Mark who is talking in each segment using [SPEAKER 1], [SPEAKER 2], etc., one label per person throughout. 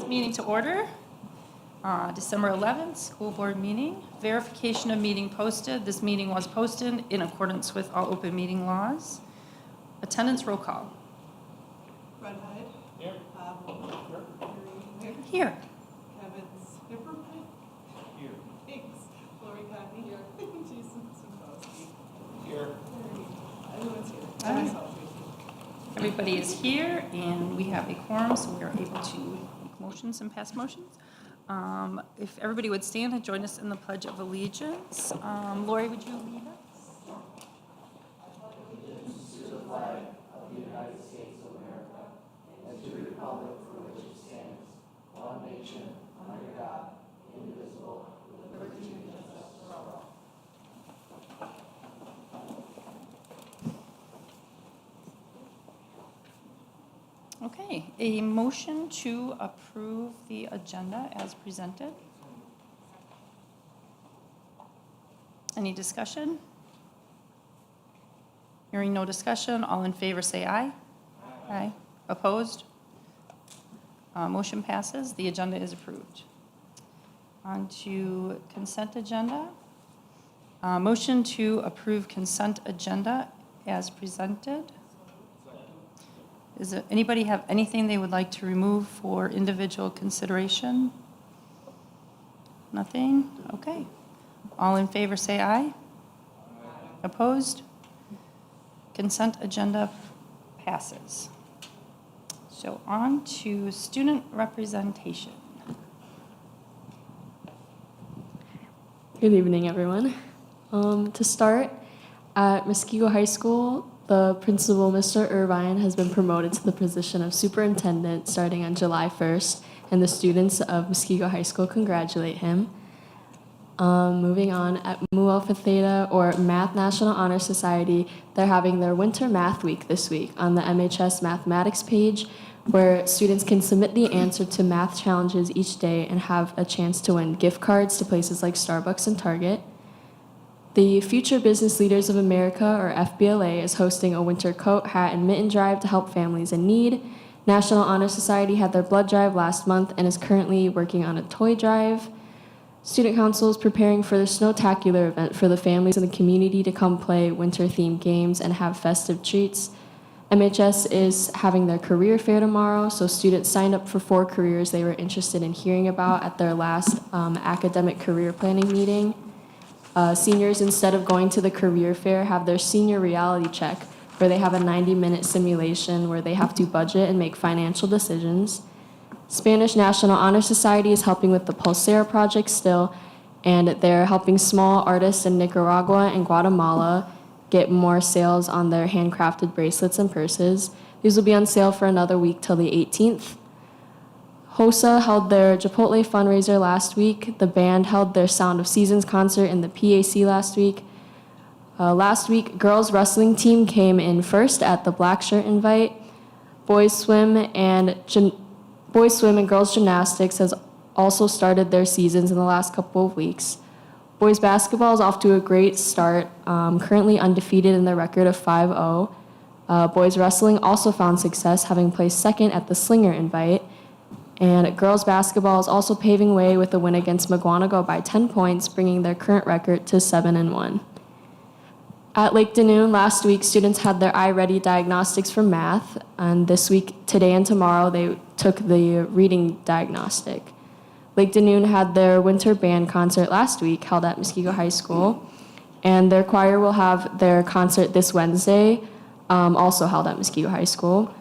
[SPEAKER 1] Meeting to order. December 11th, school board meeting. Verification of meeting posted. This meeting was posted in accordance with all open meeting laws. Attendance roll call.
[SPEAKER 2] Fred Hyde.
[SPEAKER 3] Here.
[SPEAKER 1] Here.
[SPEAKER 2] Kevin Skipperman.
[SPEAKER 3] Here.
[SPEAKER 2] Thanks. Lori Cotney. Here. Jason Simpowski.
[SPEAKER 3] Here.
[SPEAKER 2] Everyone's here.
[SPEAKER 1] All right.
[SPEAKER 2] Myself, Tracy.
[SPEAKER 1] Everybody is here, and we have a quorum, so we are able to make motions and pass motions. If everybody would stand and join us in the Pledge of Allegiance. Lori, would you lead us? Okay, a motion to approve the agenda as presented. Any discussion? Hearing no discussion, all in favor say aye. Aye. Opposed? Motion passes. The agenda is approved. On to consent agenda. Motion to approve consent agenda as presented. Does anybody have anything they would like to remove for individual consideration? Nothing? Okay. All in favor say aye. Aye. Opposed? Consent agenda passes. So on to student representation.
[SPEAKER 4] Good evening, everyone. To start, at Muskego High School, the principal, Mr. Irvine, has been promoted to the position of superintendent starting on July 1st, and the students of Muskego High School congratulate him. Moving on, at Mu Alpha Theta, or Math National Honor Society, they're having their Winter Math Week this week on the MHS Mathematics page, where students can submit the answer to math challenges each day and have a chance to win gift cards to places like Starbucks and Target. The Future Business Leaders of America, or FBLA, is hosting a winter coat, hat, and mitten drive to help families in need. National Honor Society had their blood drive last month and is currently working on a toy drive. Student Council is preparing for the Snowtacular event for the families in the community to come play winter-themed games and have festive treats. MHS is having their career fair tomorrow, so students signed up for 4 careers they were interested in hearing about at their last academic career planning meeting. Seniors, instead of going to the career fair, have their senior reality check, where they have a 90-minute simulation where they have to budget and make financial decisions. Spanish National Honor Society is helping with the Pulsera project still, and they're helping small artists in Nicaragua and Guatemala get more sales on their handcrafted bracelets and purses. These will be on sale for another week till the 18th. HOSA held their Chipotle fundraiser last week. The band held their Sound of Seasons concert in the PAC last week. Last week, girls wrestling team came in first at the Black Shirt Invite. Boys swim and girls gymnastics has also started their seasons in the last couple of weeks. Boys basketball is off to a great start, currently undefeated in their record of 5-0. Boys wrestling also found success, having placed second at the Slinger Invite. And girls basketball is also paving way with a win against McGuanago by 10 points, bringing their current record to 7-1. At Lake Danoon last week, students had their iReady diagnostics for math, and this week, today and tomorrow, they took the reading diagnostic. Lake Danoon had their winter band concert last week, held at Muskego High School, and their choir will have their concert this Wednesday, also held at Muskego High School.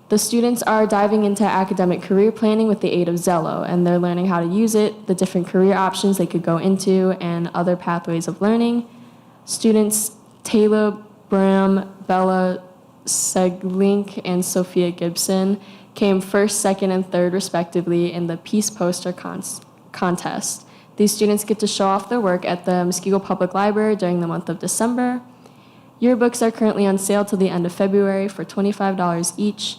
[SPEAKER 4] The students are diving into academic career planning with the aid of Zello, and they're learning how to use it, the different career options they could go into, and other pathways of learning. Students Taylor Bram, Bella Seglink, and Sophia Gibson came first, second, and third, respectively, in the Peace Poster contest. These students get to show off their work at the Muskego Public Library during the month of December. Yearbooks are currently on sale till the end of February for $25 each.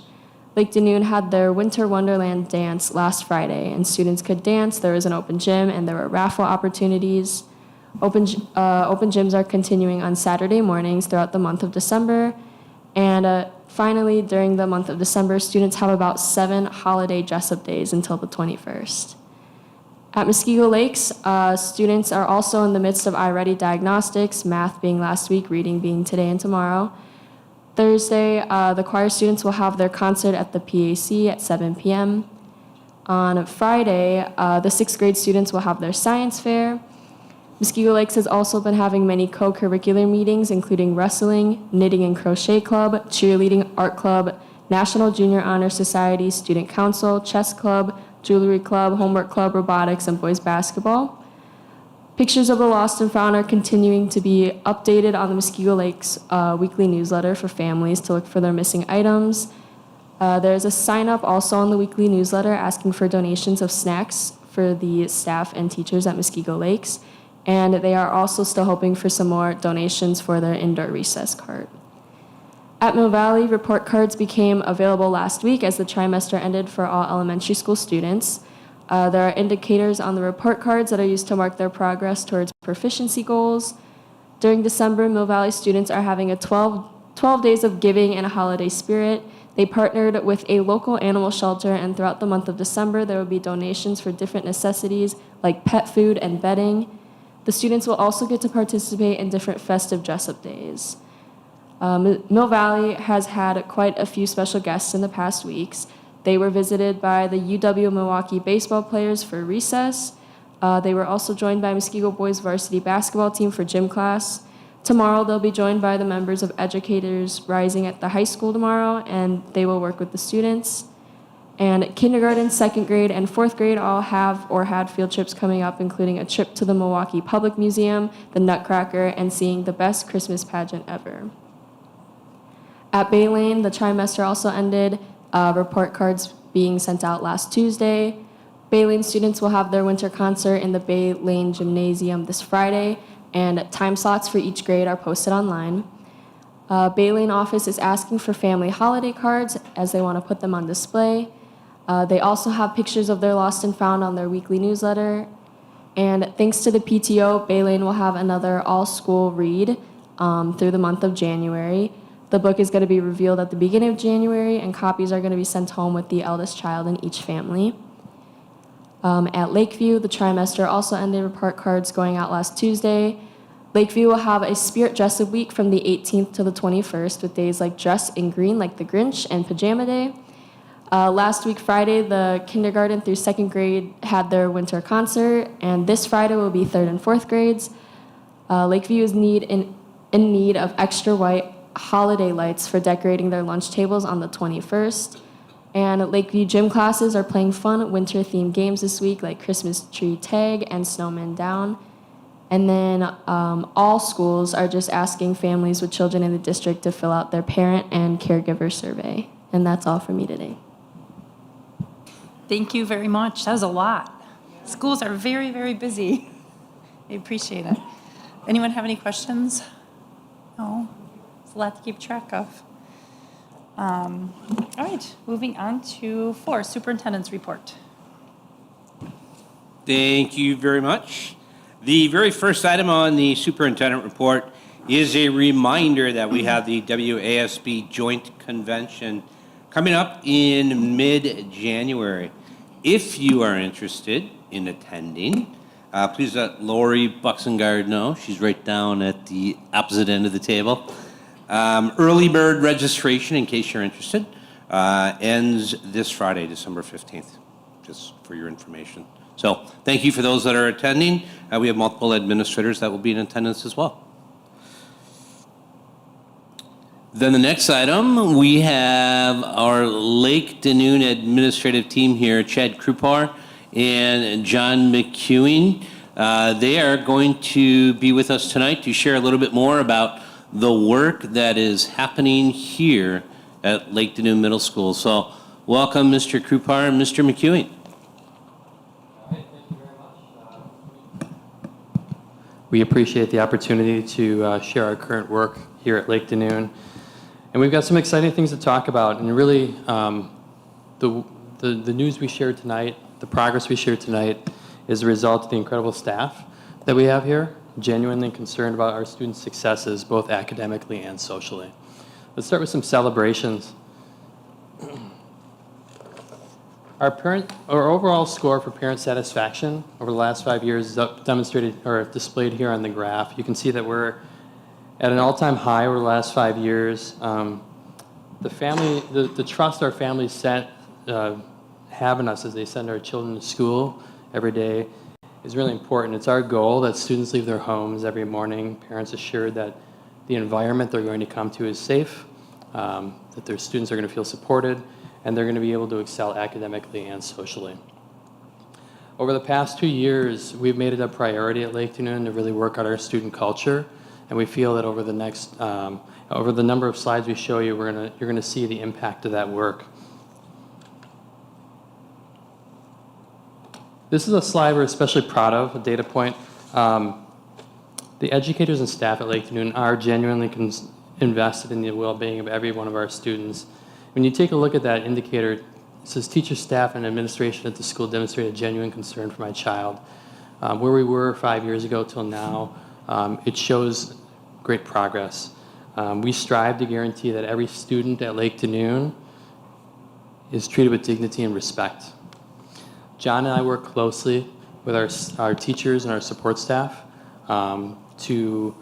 [SPEAKER 4] Lake Danoon had their Winter Wonderland dance last Friday, and students could dance. There was an open gym, and there were raffle opportunities. Open gyms are continuing on Saturday mornings throughout the month of December, And finally, during the month of December, students have about 7 holiday dress-up days until the 21st. At Muskego Lakes, students are also in the midst of iReady diagnostics, math being last week, reading being today and tomorrow. Thursday, the choir students will have their concert at the PAC at 7 p.m. On Friday, the 6th grade students will have their science fair. Muskego Lakes has also been having many co-curricular meetings, including wrestling, knitting and crochet club, cheerleading, art club, National Junior Honor Society, student council, chess club, jewelry club, homework club, robotics, and boys basketball. Pictures of the lost and found are continuing to be updated on the Muskego Lakes weekly newsletter for families to look for their missing items. There's a sign-up also on the weekly newsletter asking for donations of snacks for the staff and teachers at Muskego Lakes. And they are also still hoping for some more donations for their indoor recess cart. At Mill Valley, report cards became available last week as the trimester ended for all elementary school students. There are indicators on the report cards that are used to mark their progress towards proficiency goals. During December, Mill Valley students are having a 12 days of giving and a holiday spirit. They partnered with a local animal shelter, and throughout the month of December, there will be donations for different necessities like pet food and bedding. The students will also get to participate in different festive dress-up days. Mill Valley has had quite a few special guests in the past weeks. They were visited by the UW Milwaukee baseball players for recess. They were also joined by Muskego boys varsity basketball team for gym class. Tomorrow, they'll be joined by the members of Educators Rising at the high school tomorrow, and they will work with the students. And kindergarten, 2nd grade, and 4th grade all have or had field trips coming up, including a trip to the Milwaukee Public Museum, the Nutcracker, and seeing the best Christmas pageant ever. At Bay Lane, the trimester also ended, report cards being sent out last Tuesday. Bay Lane students will have their winter concert in the Bay Lane Gymnasium this Friday, and time slots for each grade are posted online. Bay Lane office is asking for family holiday cards as they want to put them on display. They also have pictures of their lost and found on their weekly newsletter. And thanks to the PTO, Bay Lane will have another all-school read through the month of January. The book is going to be revealed at the beginning of January, and copies are going to be sent home with the eldest child in each family. At Lakeview, the trimester also ended report cards going out last Tuesday. Lakeview will have a spirit dress-up week from the 18th to the 21st with days like dress in green like the Grinch and Pajama Day. Last week, Friday, the kindergarten through 2nd grade had their winter concert, and this Friday will be 3rd and 4th grades. Lakeview is in need of extra white holiday lights for decorating their lunch tables on the 21st. And Lakeview gym classes are playing fun winter-themed games this week like Christmas tree tag and snowman down. And then all schools are just asking families with children in the district to fill out their parent and caregiver survey. And that's all for me today.
[SPEAKER 1] Thank you very much. That was a lot. Schools are very, very busy. I appreciate it. Anyone have any questions? No? It's a lot to keep track of. All right, moving on to 4, superintendent's report.
[SPEAKER 3] Thank you very much. The very first item on the superintendent report is a reminder that we have the WASB Joint Convention coming up in mid-January. If you are interested in attending, please let Lori Buxengard know. She's right down at the opposite end of the table. Early bird registration, in case you're interested, ends this Friday, December 15th, just for your information. So thank you for those that are attending. We have multiple administrators that will be in attendance as well. Then the next item, we have our Lake Danoon administrative team here, Chad Krupar and John McEwen. They are going to be with us tonight to share a little bit more about the work that is happening here at Lake Danoon Middle School. So welcome, Mr. Krupar and Mr. McEwen.
[SPEAKER 5] Thank you very much. We appreciate the opportunity to share our current work here at Lake Danoon. And we've got some exciting things to talk about. And really, the news we shared tonight, the progress we shared tonight, is a result of the incredible staff that we have here, genuinely concerned about our students' successes, both academically and socially. Let's start with some celebrations. Our overall score for parent satisfaction over the last 5 years is demonstrated or displayed here on the graph. You can see that we're at an all-time high over the last 5 years. The trust our families have in us as they send our children to school every day is really important. It's our goal that students leave their homes every morning, parents assured that the environment they're going to come to is safe, that their students are going to feel supported, and they're going to be able to excel academically and socially. Over the past 2 years, we've made it a priority at Lake Union to really work on our student culture, and we feel that over the number of slides we show you, you're going to see the impact of that work. This is a slide we're especially proud of, a data point. The educators and staff at Lake Union are genuinely invested in the well-being of every one of our students. When you take a look at that indicator, it says teachers, staff, and administration at the school demonstrated genuine concern for my child. Where we were 5 years ago till now, it shows great progress. We strive to guarantee that every student at Lake Union is treated with dignity and respect. John and I work closely with our teachers and our support staff to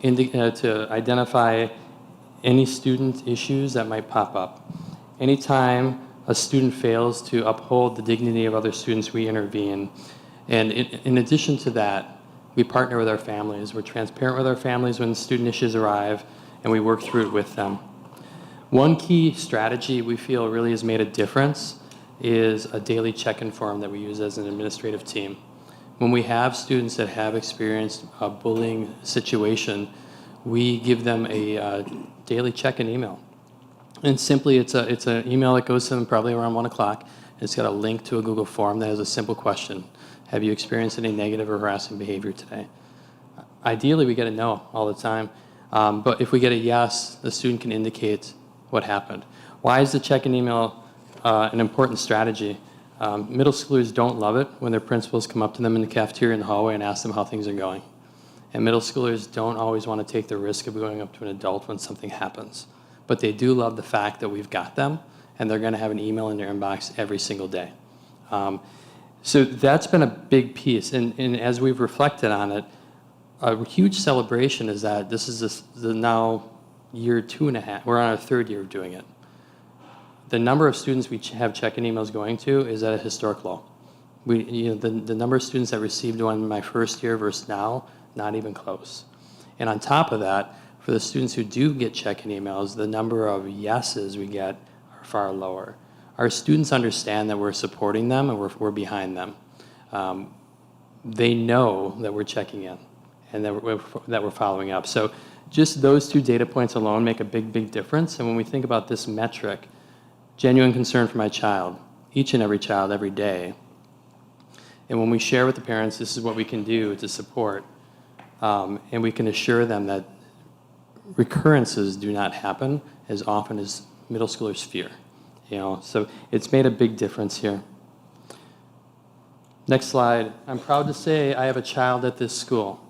[SPEAKER 5] identify any student issues that might pop up. Anytime a student fails to uphold the dignity of other students, we intervene. And in addition to that, we partner with our families. We're transparent with our families when student issues arrive, and we work through it with them. One key strategy we feel really has made a difference is a daily check-in form that we use as an administrative team. When we have students that have experienced a bullying situation, we give them a daily check-in email. And simply, it's an email that goes to them probably around 1 o'clock. It's got a link to a Google form that has a simple question. Have you experienced any negative or harassing behavior today? Ideally, we get a no all the time. But if we get a yes, the student can indicate what happened. Why is the check-in email an important strategy? Middle schoolers don't love it when their principals come up to them in the cafeteria in the hallway and ask them how things are going. And middle schoolers don't always want to take the risk of going up to an adult when something happens. But they do love the fact that we've got them, and they're going to have an email in their inbox every single day. So that's been a big piece. And as we've reflected on it, a huge celebration is that this is the now year 2.5. We're on our 3rd year of doing it. The number of students we have check-in emails going to is at a historic low. The number of students that received one in my 1st year versus now, not even close. And on top of that, for the students who do get check-in emails, the number of yeses we get are far lower. Our students understand that we're supporting them and we're behind them. They know that we're checking in and that we're following up. So just those 2 data points alone make a big, big difference. And when we think about this metric, genuine concern for my child, each and every child, every day, and when we share with the parents, this is what we can do to support, and we can assure them that recurrences do not happen as often as middle schoolers fear. So it's made a big difference here. Next slide. I'm proud to say I have a child at this school.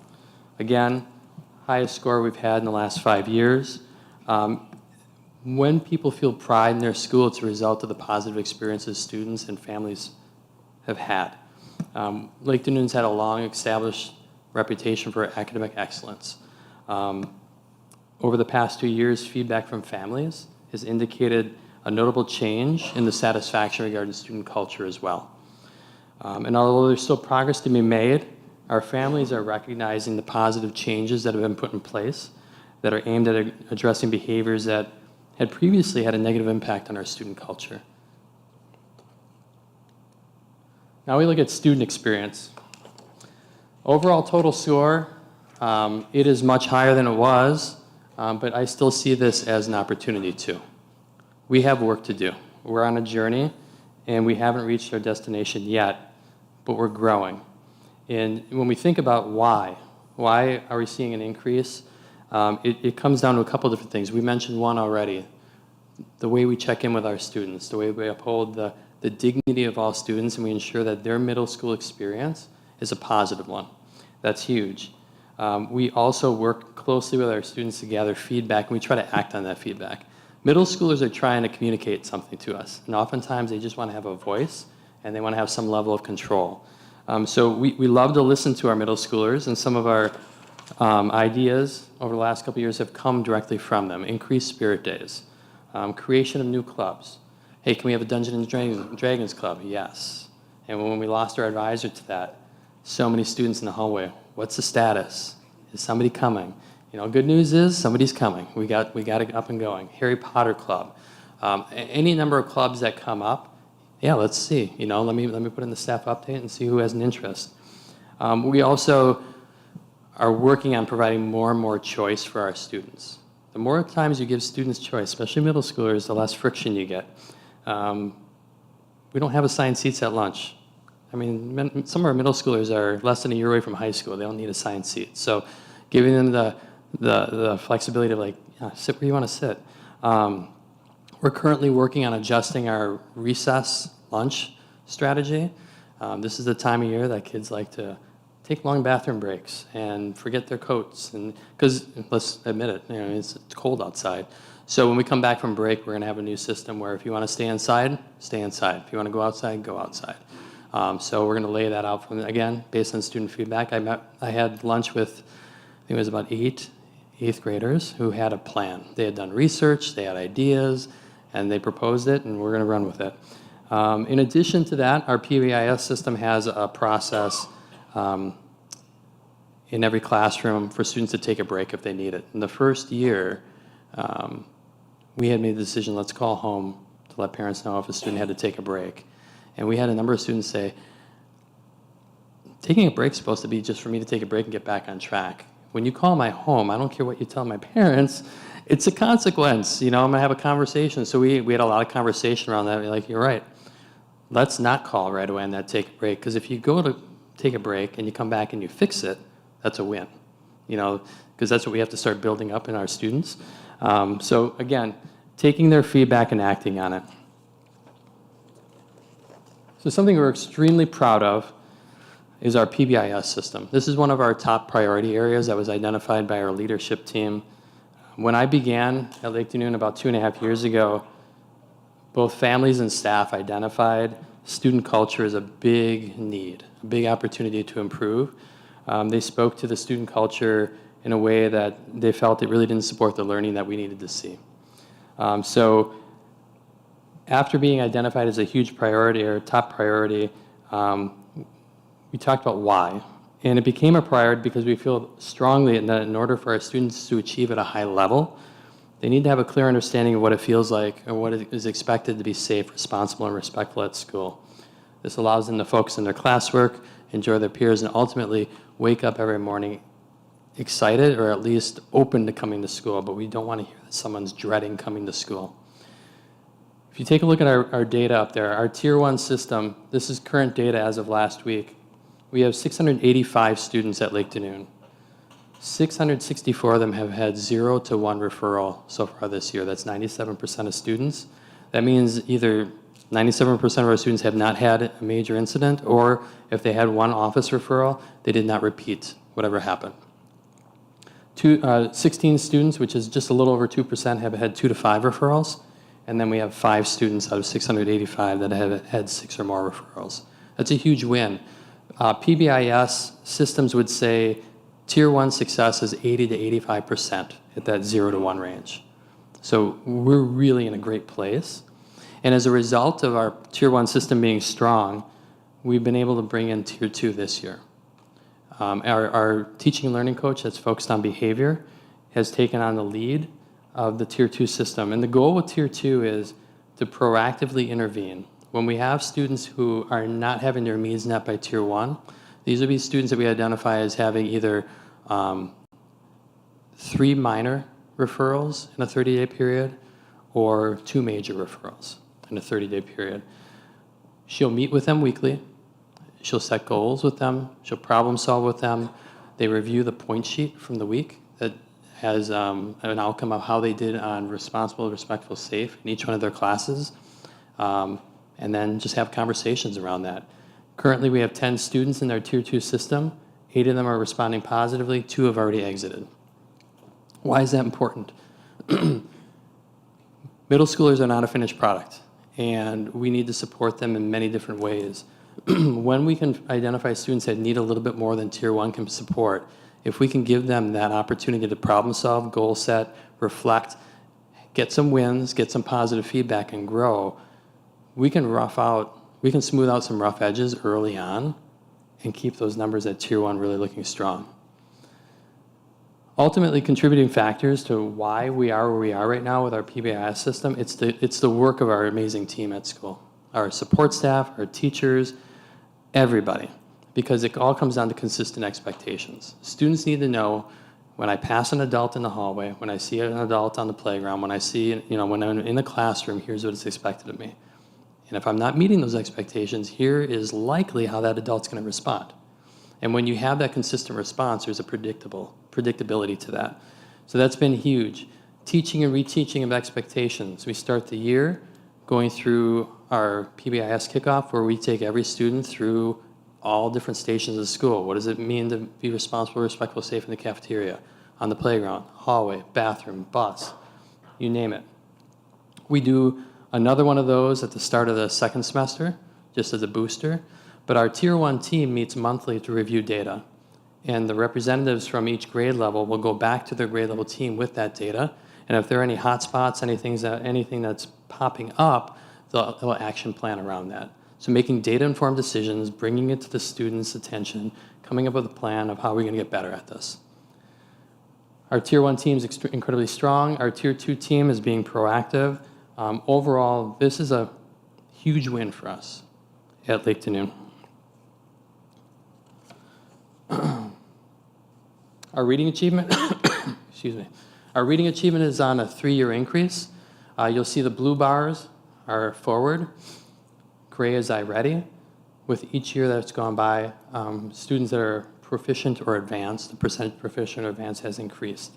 [SPEAKER 5] Again, highest score we've had in the last 5 years. When people feel pride in their school, it's a result of the positive experiences students and families have had. Lake Union's had a long established reputation for academic excellence. Over the past 2 years, feedback from families has indicated a notable change in the satisfaction regarding student culture as well. And although there's still progress to be made, our families are recognizing the positive changes that have been put in place that are aimed at addressing behaviors that had previously had a negative impact on our student culture. Now we look at student experience. Overall total score, it is much higher than it was, but I still see this as an opportunity too. We have work to do. We're on a journey, and we haven't reached our destination yet, but we're growing. And when we think about why are we seeing an increase? It comes down to a couple different things. We mentioned one already, the way we check in with our students, the way we uphold the dignity of all students, and we ensure that their middle school experience is a positive one. That's huge. We also work closely with our students to gather feedback, and we try to act on that feedback. Middle schoolers are trying to communicate something to us, and oftentimes they just want to have a voice, and they want to have some level of control. So we love to listen to our middle schoolers, and some of our ideas over the last couple of years have come directly from them. Increased spirit days, creation of new clubs. Hey, can we have a Dungeons and Dragons club? Yes. And when we lost our advisor to that, so many students in the hallway, what's the status? Is somebody coming? You know, good news is somebody's coming. We got it up and going. Harry Potter club. Any number of clubs that come up, yeah, let's see. You know, let me put in the staff update and see who has an interest. We also are working on providing more and more choice for our students. The more times you give students choice, especially middle schoolers, the less friction you get. We don't have assigned seats at lunch. I mean, some of our middle schoolers are less than a year away from high school. They don't need assigned seats. So giving them the flexibility of like, yeah, sit where you want to sit. We're currently working on adjusting our recess lunch strategy. This is the time of year that kids like to take long bathroom breaks and forget their coats. And because let's admit it, you know, it's cold outside. So when we come back from break, we're going to have a new system where if you want to stay inside, stay inside. If you want to go outside, go outside. So we're going to lay that out from again based on student feedback. I had lunch with, I think it was about eighth graders who had a plan. They had done research, they had ideas, and they proposed it, and we're going to run with it. In addition to that, our PBIS system has a process in every classroom for students to take a break if they need it. In the first year, we had made the decision, let's call home to let parents know if a student had to take a break. And we had a number of students say, taking a break is supposed to be just for me to take a break and get back on track. When you call my home, I don't care what you tell my parents, it's a consequence. You know, I'm going to have a conversation. So we had a lot of conversation around that. We're like, you're right. Let's not call right away on that take a break. Because if you go to take a break and you come back and you fix it, that's a win. You know, because that's what we have to start building up in our students. So again, taking their feedback and acting on it. So something we're extremely proud of is our PBIS system. This is one of our top priority areas that was identified by our leadership team. When I began at Lake Danoon about 2.5 years ago, both families and staff identified student culture as a big need, a big opportunity to improve. They spoke to the student culture in a way that they felt it really didn't support the learning that we needed to see. So after being identified as a huge priority or top priority, we talked about why. And it became a priority because we feel strongly that in order for our students to achieve at a high level, they need to have a clear understanding of what it feels like or what is expected to be safe, responsible, and respectful at school. This allows them to focus on their classwork, enjoy their peers, and ultimately wake up every morning excited or at least open to coming to school, but we don't want to hear that someone's dreading coming to school. If you take a look at our data up there, our Tier 1 system, this is current data as of last week. We have 685 students at Lake Danoon. 664 of them have had 0 to 1 referral so far this year. That's 97% of students. That means either 97% of our students have not had a major incident, or if they had one office referral, they did not repeat whatever happened. 16 students, which is just a little over 2%, have had 2 to 5 referrals. And then we have 5 students out of 685 that have had 6 or more referrals. That's a huge win. PBIS systems would say Tier 1 success is 80 to 85% at that 0 to 1 range. So we're really in a great place. And as a result of our Tier 1 system being strong, we've been able to bring in Tier 2 this year. Our teaching and learning coach that's focused on behavior has taken on the lead of the Tier 2 system. And the goal with Tier 2 is to proactively intervene. When we have students who are not having their needs met by Tier 1, these would be students that we identify as having either 3 minor referrals in a 30-day period or 2 major referrals in a 30-day period. She'll meet with them weekly. She'll set goals with them. She'll problem solve with them. They review the point sheet from the week that has an outcome of how they did on responsible, respectful, safe in each one of their classes, and then just have conversations around that. Currently, we have 10 students in our Tier 2 system. 8 of them are responding positively. 2 have already exited. Why is that important? Middle schoolers are not a finished product, and we need to support them in many different ways. When we can identify students that need a little bit more than Tier 1 can support, if we can give them that opportunity to problem solve, goal set, reflect, get some wins, get some positive feedback, and grow, we can smooth out some rough edges early on and keep those numbers at Tier 1 really looking strong. Ultimately, contributing factors to why we are where we are right now with our PBIS system, it's the work of our amazing team at school. Our support staff, our teachers, everybody. Because it all comes down to consistent expectations. Students need to know when I pass an adult in the hallway, when I see an adult on the playground, when I'm in the classroom, here's what is expected of me. And if I'm not meeting those expectations, here is likely how that adult's going to respond. And when you have that consistent response, there's a predictability to that. So that's been huge. Teaching and reteaching of expectations. We start the year going through our PBIS kickoff, where we take every student through all different stations of school. What does it mean to be responsible, respectful, safe in the cafeteria, on the playground, hallway, bathroom, bus, you name it. We do another one of those at the start of the second semester, just as a booster. But our Tier 1 team meets monthly to review data. And the representatives from each grade level will go back to their grade level team with that data. And if there are any hot spots, anything that's popping up, they'll action plan around that. So making data-informed decisions, bringing it to the students' attention, coming up with a plan of how we're going to get better at this. Our Tier 1 team is incredibly strong. Our Tier 2 team is being proactive. Overall, this is a huge win for us at Lake Noon. Our reading achievement, excuse me. Our reading achievement is on a 3-year increase. You'll see the blue bars are forward. Gray is I ready. With each year that's gone by, students that are proficient or advanced, the percentage proficient or advanced has increased.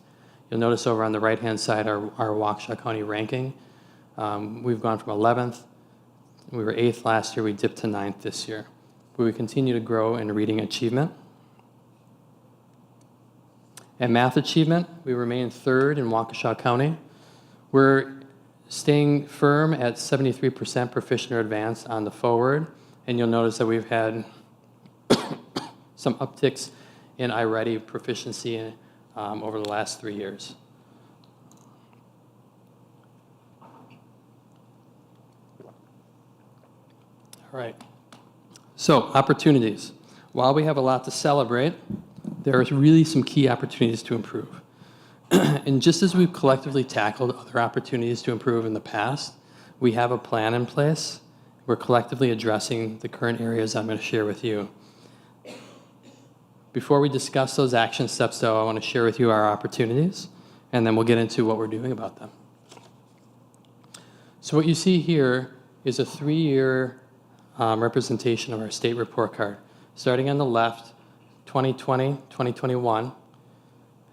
[SPEAKER 5] You'll notice over on the right-hand side our Waukesha County ranking. We've gone from 11th. We were 8th last year. We dipped to 9th this year. But we continue to grow in reading achievement. And math achievement, we remain 3rd in Waukesha County. We're staying firm at 73% proficient or advanced on the forward. And you'll notice that we've had some upticks in iReady proficiency over the last 3 years. All right. So, opportunities. While we have a lot to celebrate, there are really some key opportunities to improve. And just as we've collectively tackled other opportunities to improve in the past, we have a plan in place. We're collectively addressing the current areas I'm going to share with you. Before we discuss those action steps, though, I want to share with you our opportunities, and then we'll get into what we're doing about them. So what you see here is a 3-year representation of our state report card. Starting on the left, 2020, 2021,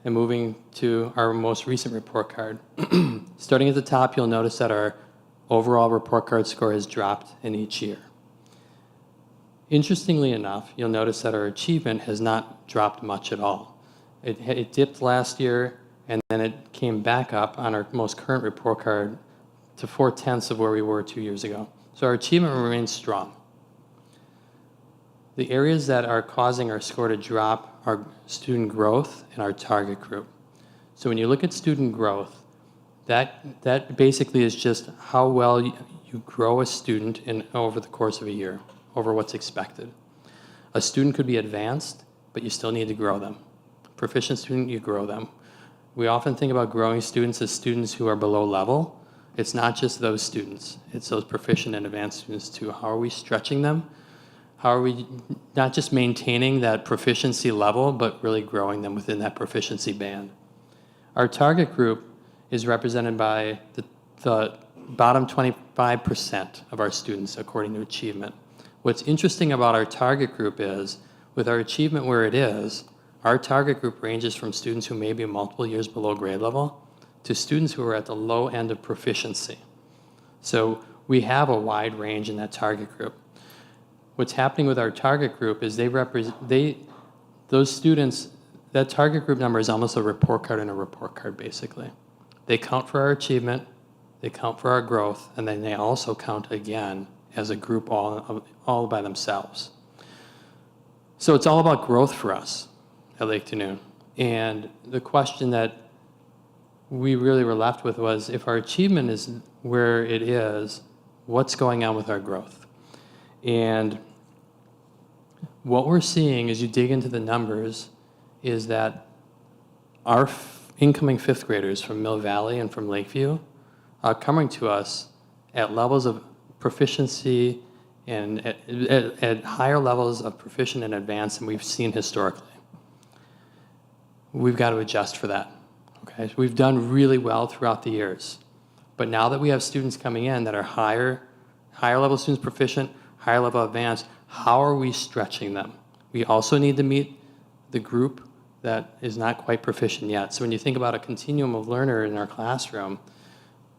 [SPEAKER 5] and moving to our most recent report card. Starting at the top, you'll notice that our overall report card score has dropped in each year. Interestingly enough, you'll notice that our achievement has not dropped much at all. It dipped last year, and then it came back up on our most current report card to 4/10 of where we were 2 years ago. So our achievement remains strong. The areas that are causing our score to drop are student growth and our target group. So when you look at student growth, that basically is just how well you grow a student over the course of a year, over what's expected. A student could be advanced, but you still need to grow them. Proficient student, you grow them. We often think about growing students as students who are below level. It's not just those students. It's those proficient and advanced students too. How are we stretching them? How are we not just maintaining that proficiency level, but really growing them within that proficiency band? Our target group is represented by the bottom 25% of our students according to achievement. What's interesting about our target group is, with our achievement where it is, our target group ranges from students who may be multiple years below grade level to students who are at the low end of proficiency. So we have a wide range in that target group. What's happening with our target group is those students, that target group number is almost a report card in a report card, basically. They count for our achievement, they count for our growth, and then they also count again as a group all by themselves. So it's all about growth for us at Lake Danoon. And the question that we really were left with was, if our achievement is where it is, what's going on with our growth? And what we're seeing as you dig into the numbers is that our incoming fifth graders from Mill Valley and from Lakeview are coming to us at levels of proficiency and at higher levels of proficient and advanced than we've seen historically. We've got to adjust for that. Okay? We've done really well throughout the years. But now that we have students coming in that are higher level students proficient, higher level advanced, how are we stretching them? We also need to meet the group that is not quite proficient yet. So when you think about a continuum of learner in our classroom,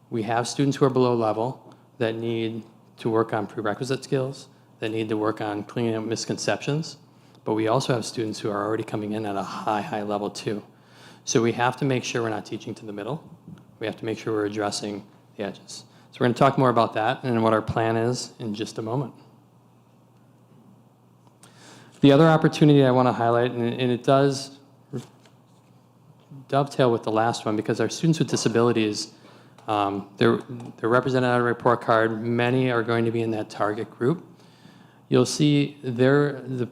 [SPEAKER 5] we have students who are below level that need to work on prerequisite skills, that need to work on cleaning up misconceptions, but we also have students who are already coming in at a high level too. So we have to make sure we're not teaching to the middle. We have to make sure we're addressing the edges. So we're going to talk more about that and what our plan is in just a moment. The other opportunity I want to highlight, and it does dovetail with the last one, because our students with disabilities, they're represented on a report card. Many are going to be in that target group. You'll see the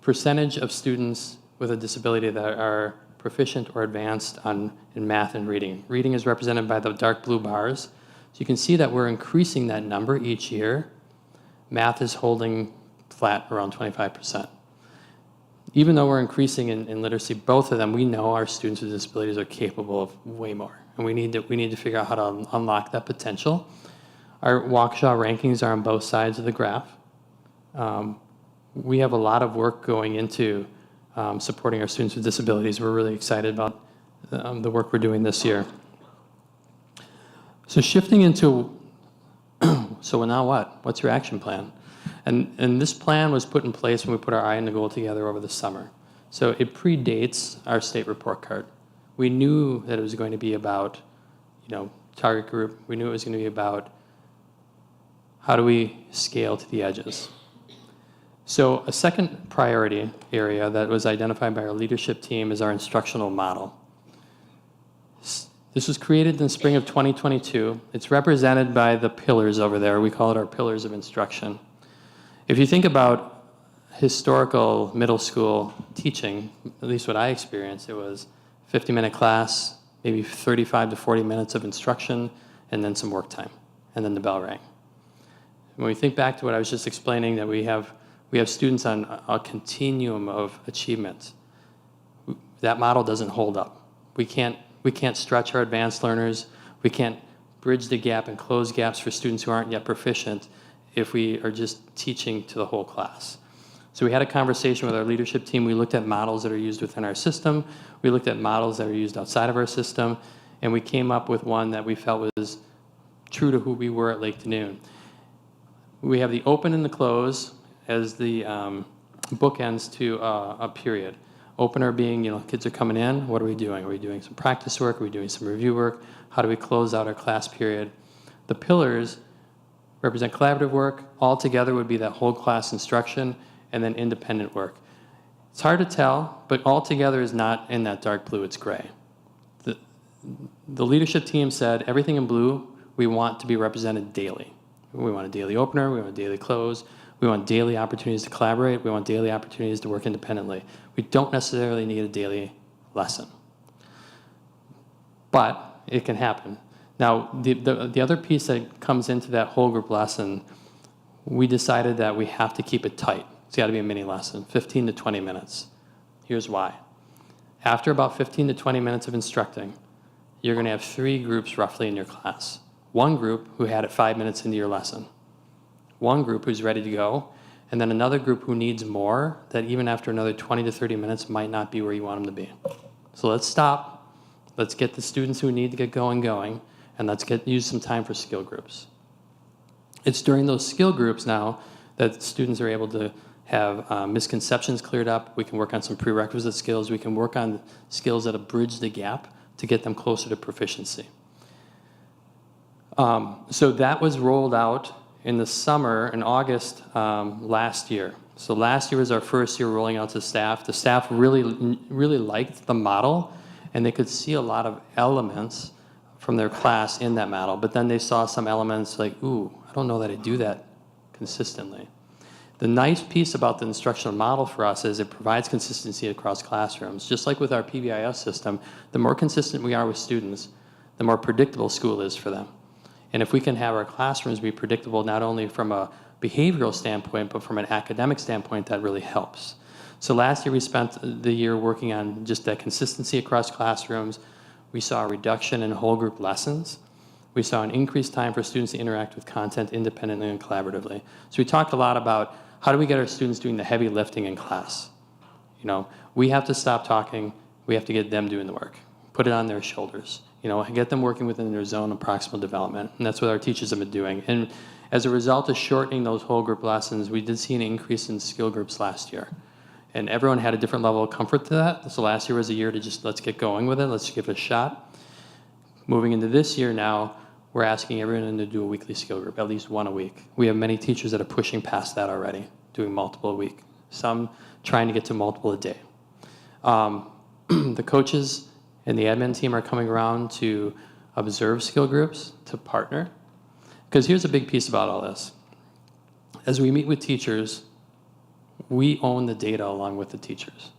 [SPEAKER 5] percentage of students with a disability that are proficient or advanced in math and reading. Reading is represented by the dark blue bars. So you can see that we're increasing that number each year. Math is holding flat around 25%. Even though we're increasing in literacy, both of them, we know our students with disabilities are capable of way more. And we need to figure out how to unlock that potential. Our Waukesha rankings are on both sides of the graph. We have a lot of work going into supporting our students with disabilities. We're really excited about the work we're doing this year. So shifting into, so now what? What's your action plan? And this plan was put in place when we put our eye on the goal together over the summer. So it predates our state report card. We knew that it was going to be about, target group. We knew it was going to be about how do we scale to the edges. So a second priority area that was identified by our leadership team is our instructional model. This was created in the spring of 2022. It's represented by the pillars over there. We call it our pillars of instruction. If you think about historical middle school teaching, at least what I experienced, it was 50-minute class, maybe 35 to 40 minutes of instruction, and then some work time, and then the bell rang. When we think back to what I was just explaining, that we have students on a continuum of achievement, that model doesn't hold up. We can't stretch our advanced learners. We can't bridge the gap and close gaps for students who aren't yet proficient if we are just teaching to the whole class. So we had a conversation with our leadership team. We looked at models that are used within our system. We looked at models that are used outside of our system, and we came up with one that we felt was true to who we were at Lake Danoon. We have the open and the close as the bookends to a period. Opener being, kids are coming in, what are we doing? Are we doing some practice work? Are we doing some review work? How do we close out our class period? The pillars represent collaborative work. All together would be that whole class instruction, and then independent work. It's hard to tell, but all together is not in that dark blue, it's gray. The leadership team said everything in blue we want to be represented daily. We want a daily opener, we want a daily close, we want daily opportunities to collaborate, we want daily opportunities to work independently. We don't necessarily need a daily lesson. But it can happen. Now, the other piece that comes into that whole group lesson, we decided that we have to keep it tight. It's got to be a mini lesson, 15 to 20 minutes. Here's why. After about 15 to 20 minutes of instructing, you're going to have 3 groups roughly in your class. One group who had it 5 minutes into your lesson. One group who's ready to go, and then another group who needs more, that even after another 20 to 30 minutes might not be where you want them to be. So let's stop. Let's get the students who need to get going, and let's use some time for skill groups. It's during those skill groups now that students are able to have misconceptions cleared up. We can work on some prerequisite skills. We can work on skills that bridge the gap to get them closer to proficiency. So that was rolled out in the summer, in August last year. So last year was our first year rolling out to staff. The staff really liked the model, and they could see a lot of elements from their class in that model. But then they saw some elements like, ooh, I don't know that I do that consistently. The nice piece about the instructional model for us is it provides consistency across classrooms. Just like with our PBIS system, the more consistent we are with students, the more predictable school is for them. And if we can have our classrooms be predictable not only from a behavioral standpoint, but from an academic standpoint, that really helps. So last year we spent the year working on just that consistency across classrooms. We saw a reduction in whole group lessons. We saw an increased time for students to interact with content independently and collaboratively. So we talked a lot about how do we get our students doing the heavy lifting in class? You know, we have to stop talking. We have to get them doing the work. Put it on their shoulders. You know, get them working within their zone of proximal development. And that's what our teachers have been doing. And as a result of shortening those whole group lessons, we did see an increase in skill groups last year. And everyone had a different level of comfort to that. So last year was a year to just let's get going with it. Let's give it a shot. Moving into this year now, we're asking everyone to do a weekly skill group, at least one a week. We have many teachers that are pushing past that already, doing multiple a week. Some trying to get to multiple a day. The coaches and the admin team are coming around to observe skill groups, to partner. Because here's a big piece about all this. As we meet with teachers, we own the data along with the teachers.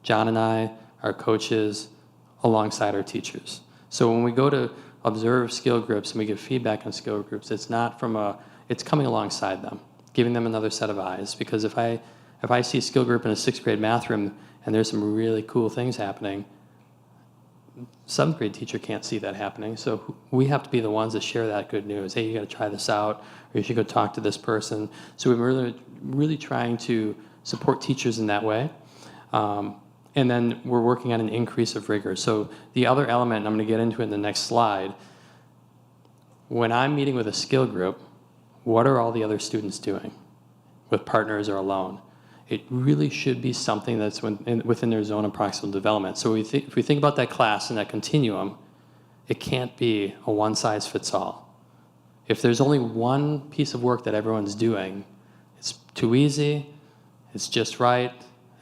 [SPEAKER 5] John and I, our coaches, alongside our teachers. So when we go to observe skill groups and we give feedback on skill groups, it's not from it's coming alongside them, giving them another set of eyes. Because if I see a skill group in a 6th grade math room and there's some really cool things happening, 7th grade teacher can't see that happening. So we have to be the ones that share that good news. Hey, you got to try this out, or you should go talk to this person. So we're really trying to support teachers in that way. And then we're working on an increase of rigor. So the other element, and I'm going to get into it in the next slide, when I'm meeting with a skill group, what are all the other students doing with partners or alone? It really should be something that's within their zone of proximal development. So if we think about that class and that continuum, it can't be a one-size-fits-all. If there's only one piece of work that everyone's doing, it's too easy, it's just right,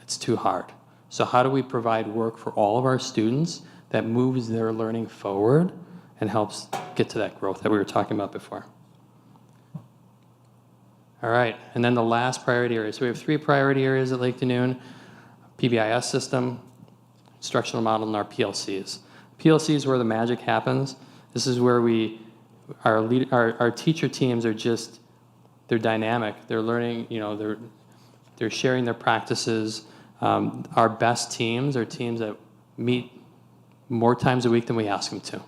[SPEAKER 5] it's too hard. So how do we provide work for all of our students that moves their learning forward and helps get to that growth that we were talking about before? All right, and then the last priority area. So we have 3 priority areas at Lake Danoon: PBIS system, instructional model, and our PLCs. PLCs is where the magic happens. This is where our teacher teams are just, they're dynamic. They're learning, you know, they're sharing their practices. Our best teams are teams that meet more times a week than we ask them to.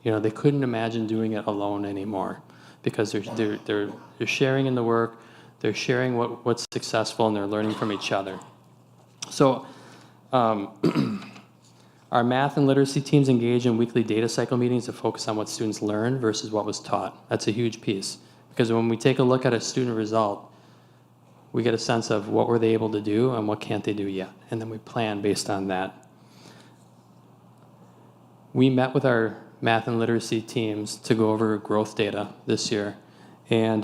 [SPEAKER 5] You know, they couldn't imagine doing it alone anymore because they're sharing in the work, they're sharing what's successful, and they're learning from each other. So our math and literacy teams engage in weekly data cycle meetings to focus on what students learn versus what was taught. That's a huge piece because when we take a look at a student result, we get a sense of what were they able to do and what can't they do yet. And then we plan based on that. We met with our math and literacy teams to go over growth data this year. And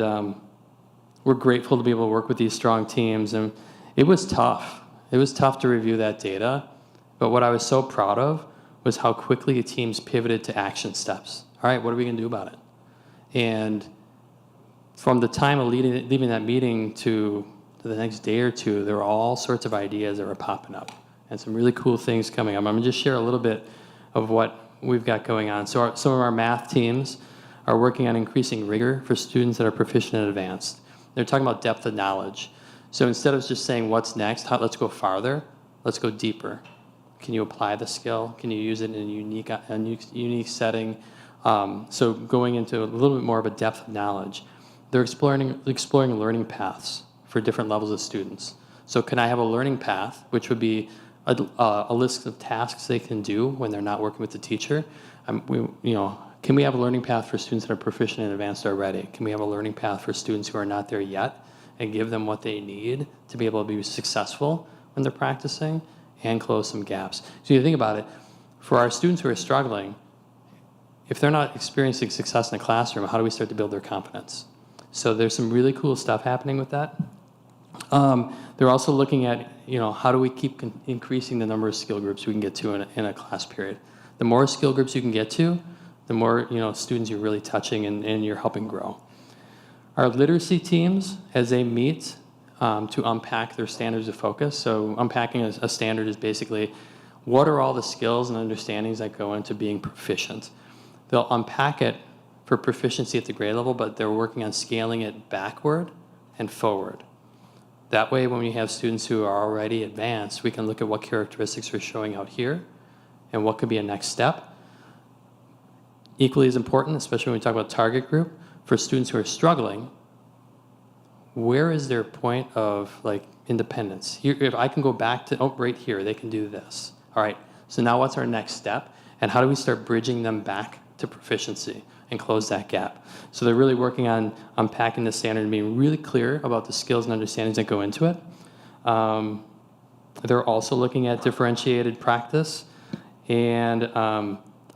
[SPEAKER 5] we're grateful to be able to work with these strong teams. And it was tough. It was tough to review that data. But what I was so proud of was how quickly the teams pivoted to action steps. All right, what are we going to do about it? And from the time of leaving that meeting to the next day or two, there were all sorts of ideas that were popping up and some really cool things coming up. I'm going to just share a little bit of what we've got going on. So some of our math teams are working on increasing rigor for students that are proficient and advanced. They're talking about depth of knowledge. So instead of just saying what's next, let's go farther, let's go deeper. Can you apply the skill? Can you use it in a unique setting? So going into a little bit more of a depth of knowledge. They're exploring learning paths for different levels of students. So can I have a learning path, which would be a list of tasks they can do when they're not working with the teacher? Can we have a learning path for students that are proficient and advanced already? Can we have a learning path for students who are not there yet and give them what they need to be able to be successful when they're practicing and close some gaps? So you think about it, for our students who are struggling, if they're not experiencing success in the classroom, how do we start to build their confidence? So there's some really cool stuff happening with that. They're also looking at, how do we keep increasing the number of skill groups we can get to in a class period. The more skill groups you can get to, the more students you're really touching and you're helping grow. Our literacy teams, as they meet to unpack their standards of focus, so unpacking a standard is basically what are all the skills and understandings that go into being proficient. They'll unpack it for proficiency at the grade level, but they're working on scaling it backward and forward. That way, when we have students who are already advanced, we can look at what characteristics are showing out here and what could be a next step. Equally as important, especially when we talk about target group, for students who are struggling, where is their point of independence? Here, if I can go back to, right here, they can do this. All right, so now what's our next step? And how do we start bridging them back to proficiency and close that gap? So they're really working on unpacking the standard and being really clear about the skills and understandings that go into it. They're also looking at differentiated practice, and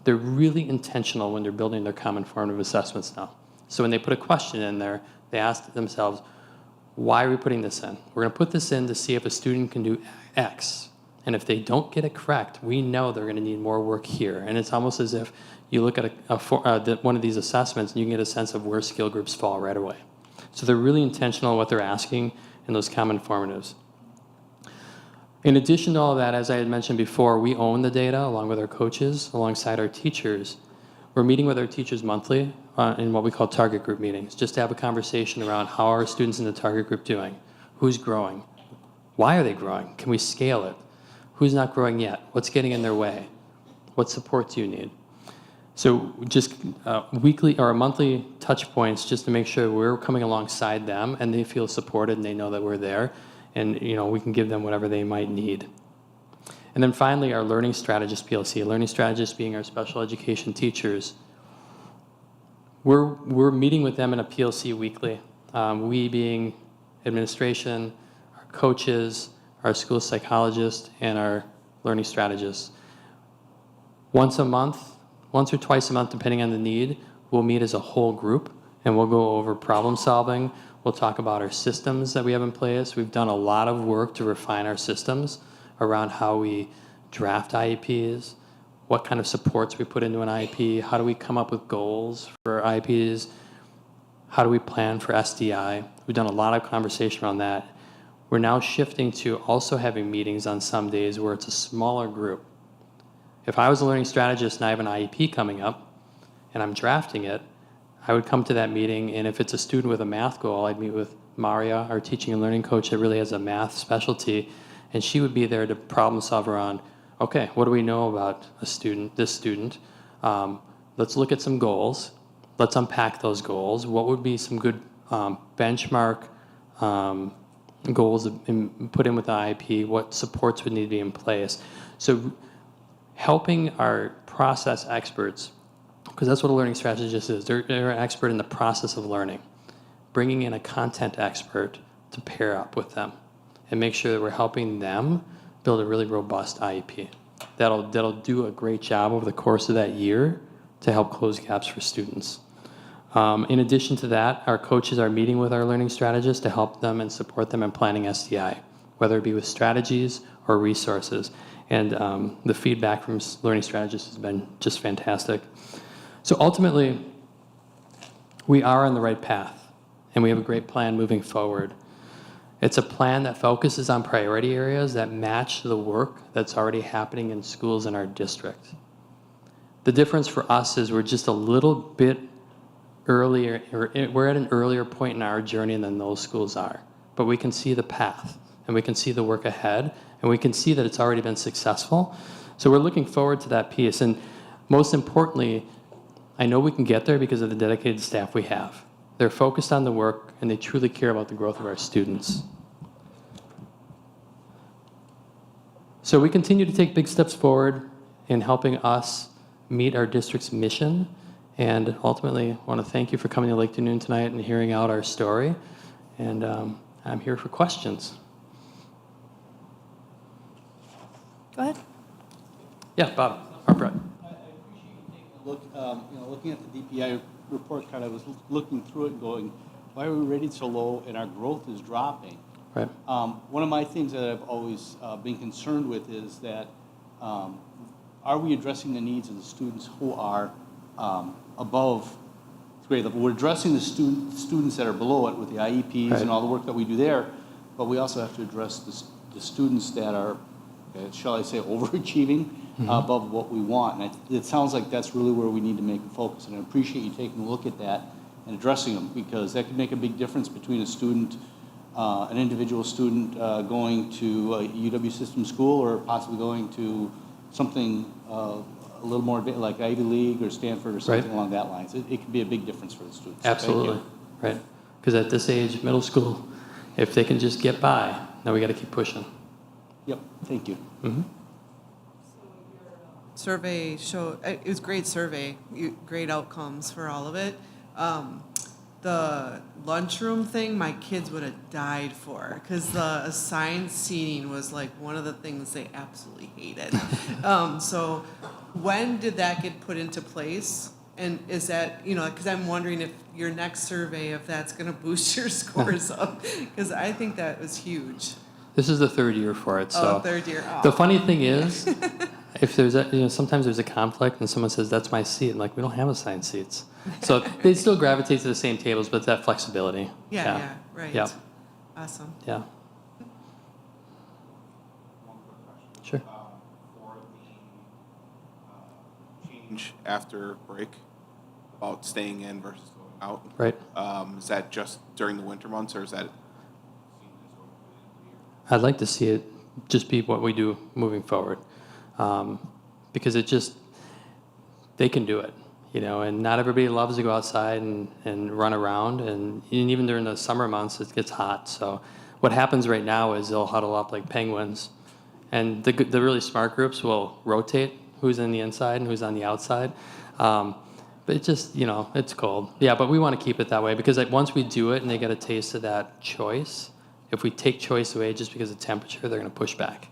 [SPEAKER 5] they're really intentional when they're building their common formative assessments now. So when they put a question in there, they ask themselves, why are we putting this in? We're going to put this in to see if a student can do X. And if they don't get it correct, we know they're going to need more work here. And it's almost as if you look at one of these assessments and you can get a sense of where skill groups fall right away. So they're really intentional in what they're asking in those common formatives. In addition to all of that, as I had mentioned before, we own the data along with our coaches, alongside our teachers. We're meeting with our teachers monthly in what we call target group meetings, just to have a conversation around how are students in the target group doing? Who's growing? Why are they growing? Can we scale it? Who's not growing yet? What's getting in their way? What support do you need? So just weekly or monthly touch points just to make sure we're coming alongside them and they feel supported and they know that we're there and we can give them whatever they might need. And then finally, our Learning Strategist PLC, Learning Strategists being our special education teachers. We're meeting with them in a PLC weekly. We being administration, our coaches, our school psychologists, and our learning strategists. Once or twice a month, depending on the need, we'll meet as a whole group and we'll go over problem solving. We'll talk about our systems that we have in place. We've done a lot of work to refine our systems around how we draft IEPs, what kind of supports we put into an IEP, how do we come up with goals for IEPs, how do we plan for SDI. We've done a lot of conversation around that. We're now shifting to also having meetings on some days where it's a smaller group. If I was a learning strategist and I have an IEP coming up and I'm drafting it, I would come to that meeting, and if it's a student with a math goal, I'd meet with Maria, our teaching and learning coach that really has a math specialty, and she would be there to problem solve around, okay, what do we know about this student? Let's look at some goals. Let's unpack those goals. What would be some good benchmark goals put in with the IEP? What supports would need to be in place? So helping our process experts, because that's what a learning strategist is. They're an expert in the process of learning. Bringing in a content expert to pair up with them and make sure that we're helping them build a really robust IEP. That'll do a great job over the course of that year to help close gaps for students. In addition to that, our coaches are meeting with our learning strategists to help them and support them in planning SDI, whether it be with strategies or resources. And the feedback from learning strategists has been just fantastic. So ultimately, we are on the right path, and we have a great plan moving forward. It's a plan that focuses on priority areas that match the work that's already happening in schools in our district. The difference for us is we're just a little bit earlier, or we're at an earlier point in our journey than those schools are. But we can see the path, and we can see the work ahead, and we can see that it's already been successful. So we're looking forward to that piece. And most importantly, I know we can get there because of the dedicated staff we have. They're focused on the work, and they truly care about the growth of our students. So we continue to take big steps forward in helping us meet our district's mission. And ultimately, I want to thank you for coming to Lake Noon tonight and hearing out our story. And I'm here for questions.
[SPEAKER 1] Go ahead.
[SPEAKER 5] Yeah, Bob. Or Brett.
[SPEAKER 6] I appreciate you taking looking at the DPI report card, I was looking through it and going, why are we rated so low and our growth is dropping?
[SPEAKER 5] Right.
[SPEAKER 6] One of my things that I've always been concerned with is that are we addressing the needs of the students who are above grade level? We're addressing the students that are below it with the IEPs
[SPEAKER 5] Right.
[SPEAKER 6] and all the work that we do there, but we also have to address the students that are, shall I say, overachieving above what we want. And it sounds like that's really where we need to make a focus. And I appreciate you taking a look at that and addressing them, because that could make a big difference between a student, an individual student going to a UW system school or possibly going to something a little more like Ivy League or Stanford or something
[SPEAKER 5] Right.
[SPEAKER 6] along that lines. It could be a big difference for the students.
[SPEAKER 5] Absolutely.
[SPEAKER 6] Thank you.
[SPEAKER 5] Right. Because at this age, middle school, if they can just get by, now we got to keep pushing.
[SPEAKER 6] Yep, thank you.
[SPEAKER 5] Mm-hmm.
[SPEAKER 2] Survey showed, it was a great survey, great outcomes for all of it. The lunchroom thing, my kids would have died for, because the assigned seating was like one of the things they absolutely hated. So when did that get put into place? And is that, because I'm wondering if your next survey, if that's going to boost your scores up, because I think that was huge.
[SPEAKER 5] This is the third year for it. So
[SPEAKER 2] Third year. Oh.
[SPEAKER 5] the funny thing is, if there's sometimes there's a conflict and someone says that's my seat, I'm like, we don't have assigned seats. So they still gravitate to the same tables, but it's that flexibility.
[SPEAKER 2] Yeah, right.
[SPEAKER 5] Yeah.
[SPEAKER 2] Awesome.
[SPEAKER 5] Yeah.
[SPEAKER 7] One quick question.
[SPEAKER 5] Sure.
[SPEAKER 7] For the change after break about staying in versus going out,
[SPEAKER 5] Right.
[SPEAKER 7] is that just during the winter months, or is that?
[SPEAKER 5] I'd like to see it just be what we do moving forward, because they can do it, and not everybody loves to go outside and run around, and even during the summer months it gets hot. So what happens right now is they'll huddle up like penguins, and the really smart groups will rotate who's in the inside and who's on the outside. But it just, it's cold. Yeah, but we want to keep it that way, because once we do it and they get a taste of that choice, if we take choice away just because of temperature, they're going to push back.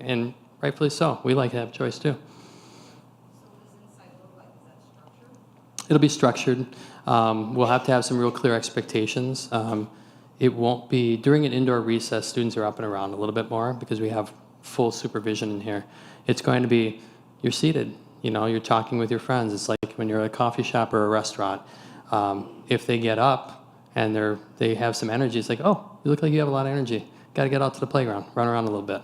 [SPEAKER 5] And rightfully so. We like to have choice too. It'll be structured. We'll have to have some real clear expectations. It won't be, during an indoor recess, students are up and around a little bit more because we have full supervision in here. It's going to be, you're seated, you're talking with your friends. It's like when you're at a coffee shop or a restaurant. If they get up and they have some energy, it's like, oh, you look like you have a lot of energy. Got to get out to the playground, run around a little bit.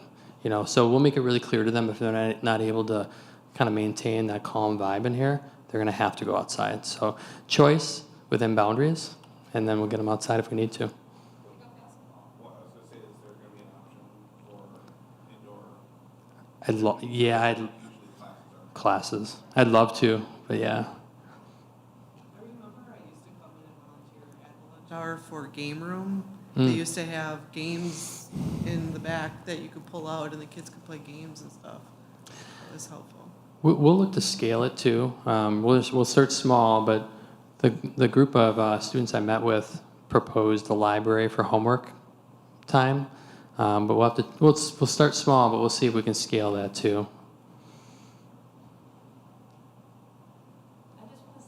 [SPEAKER 5] So we'll make it really clear to them if they're not able to kind of maintain that calm vibe in here, they're going to have to go outside. So choice within boundaries, and then we'll get them outside if we need to.
[SPEAKER 7] Well, I was going to say, is there going to be an option for indoor?
[SPEAKER 5] Classes. I'd love to, but yeah.
[SPEAKER 2] I remember I used to come in and volunteer at the lunch hour for game room.
[SPEAKER 5] Mm.
[SPEAKER 2] They used to have games in the back that you could pull out and the kids could play games and stuff. That was helpful.
[SPEAKER 5] We'll look to scale it too. We'll start small, but the group of students I met with proposed a library for homework time. But we'll start small, but we'll see if we can scale that too.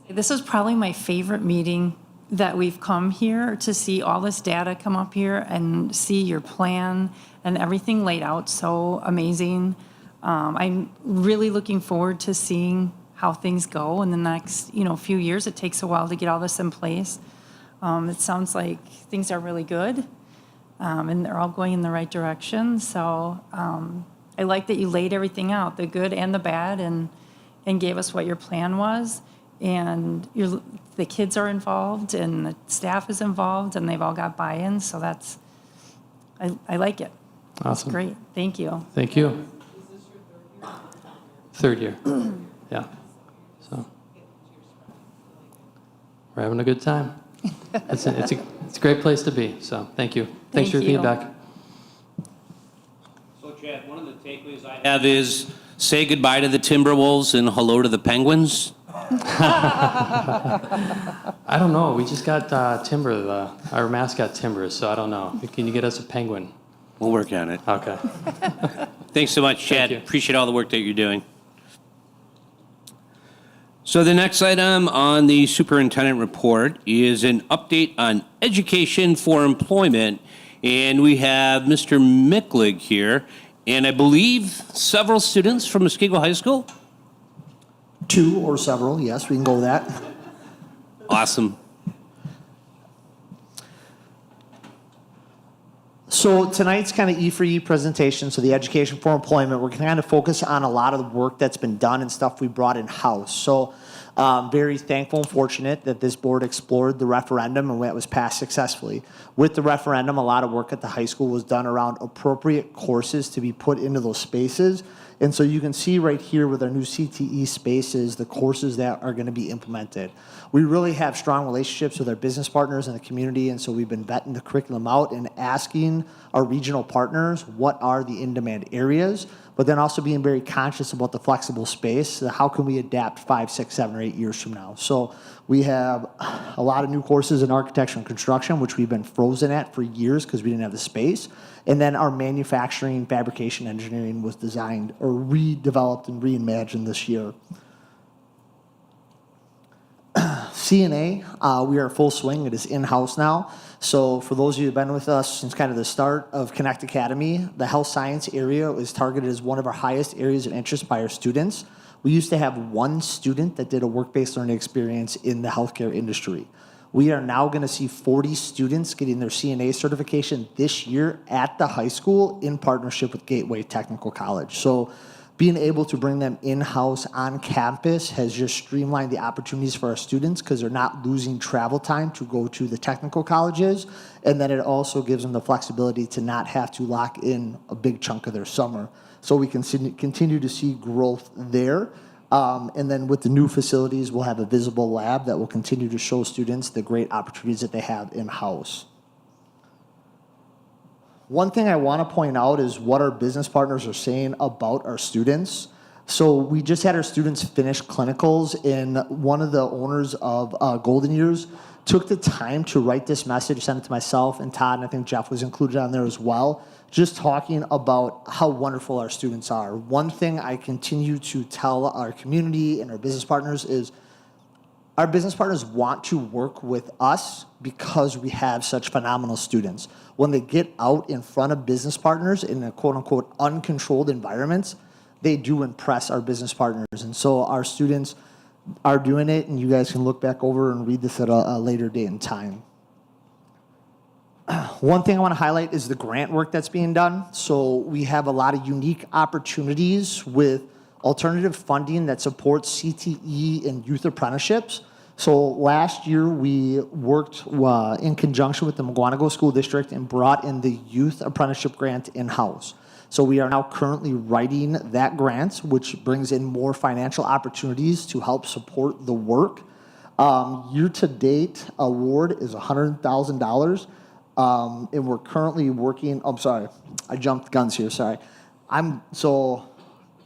[SPEAKER 1] This is probably my favorite meeting that we've come here to see all this data come up here and see your plan and everything laid out so amazing. I'm really looking forward to seeing how things go in the next, few years. It takes a while to get all this in place. It sounds like things are really good, and they're all going in the right direction. So I like that you laid everything out, the good and the bad, and gave us what your plan was. And the kids are involved, and the staff is involved, and they've all got buy-in. So I like it.
[SPEAKER 5] Awesome.
[SPEAKER 1] That's great. Thank you.
[SPEAKER 5] Thank you. Third year. Yeah. So we're having a good time. It's a great place to be. So thank you. Thanks for your
[SPEAKER 1] you.
[SPEAKER 5] feedback.
[SPEAKER 3] So Chad, one of the takeaways I have is say goodbye to the Timberwolves and hello to the Penguins.
[SPEAKER 5] I don't know. We just got Timber, our mascot Timber, so I don't know. Can you get us a penguin?
[SPEAKER 3] We'll work on it.
[SPEAKER 5] Okay.
[SPEAKER 3] Thanks so much, Chad.
[SPEAKER 5] you.
[SPEAKER 3] Appreciate all the work that you're doing. So the next item on the superintendent report is an update on education for employment. And we have Mr. Micklig here, and I believe several students from Muskego High School.
[SPEAKER 8] 2 or several, yes, we can go with that.
[SPEAKER 3] Awesome.
[SPEAKER 8] So tonight's kind of E4E presentation, so the education for employment, we're kind of focus on a lot of the work that's been done and stuff we brought in-house. So very thankful and fortunate that this board explored the referendum and that was passed successfully. With the referendum, a lot of work at the high school was done around appropriate courses to be put into those spaces. And so you can see right here with our new CTE spaces, the courses that are going to be implemented. We really have strong relationships with our business partners in the community, and so we've been vetting the curriculum out and asking our regional partners what are the in-demand areas, but then also being very conscious about the flexible space. So how can we adapt 5, 6, 7, or 8 years from now? So we have a lot of new courses in architecture and construction, which we've been frozen at for years because we didn't have the space. And then our manufacturing, fabrication, engineering was designed or redeveloped and reimagined this year. CNA, we are full swing. It is in-house now. So for those of you who have been with us since kind of the start of Connect Academy, the health science area is targeted as one of our highest areas of interest by our students. We used to have 1 student that did a work-based learning experience in the healthcare industry. We are now going to see 40 students getting their CNA certification this year at the high school in partnership with Gateway Technical College. So being able to bring them in-house on campus has just streamlined the opportunities for our students because they're not losing travel time to go to the technical colleges. And then it also gives them the flexibility to not have to lock in a big chunk of their summer. So we can continue to see growth there. And then with the new facilities, we'll have a visible lab that will continue to show students the great opportunities that they have in-house. One thing I want to point out is what our business partners are saying about our students. So we just had our students finish clinicals, and one of the owners of Golden Years took the time to write this message, send it to myself and Todd, and I think Jeff was included on there as well, just talking about how wonderful our students are. One thing I continue to tell our community and our business partners is our business partners want to work with us because we have such phenomenal students. When they get out in front of business partners in a quote-unquote uncontrolled environments, they do impress our business partners. And so our students are doing it, and you guys can look back over and read this at a later date and time. One thing I want to highlight is the grant work that's being done. So we have a lot of unique opportunities with alternative funding that supports CTE and youth apprenticeships. So last year we worked in conjunction with the McGuanago School District and brought in the youth apprenticeship grant in-house. So we are now currently writing that grant, which brings in more financial opportunities to help support the work. Year-to-date award is $100,000. And we're currently working, I'm sorry, I jumped guns here, sorry.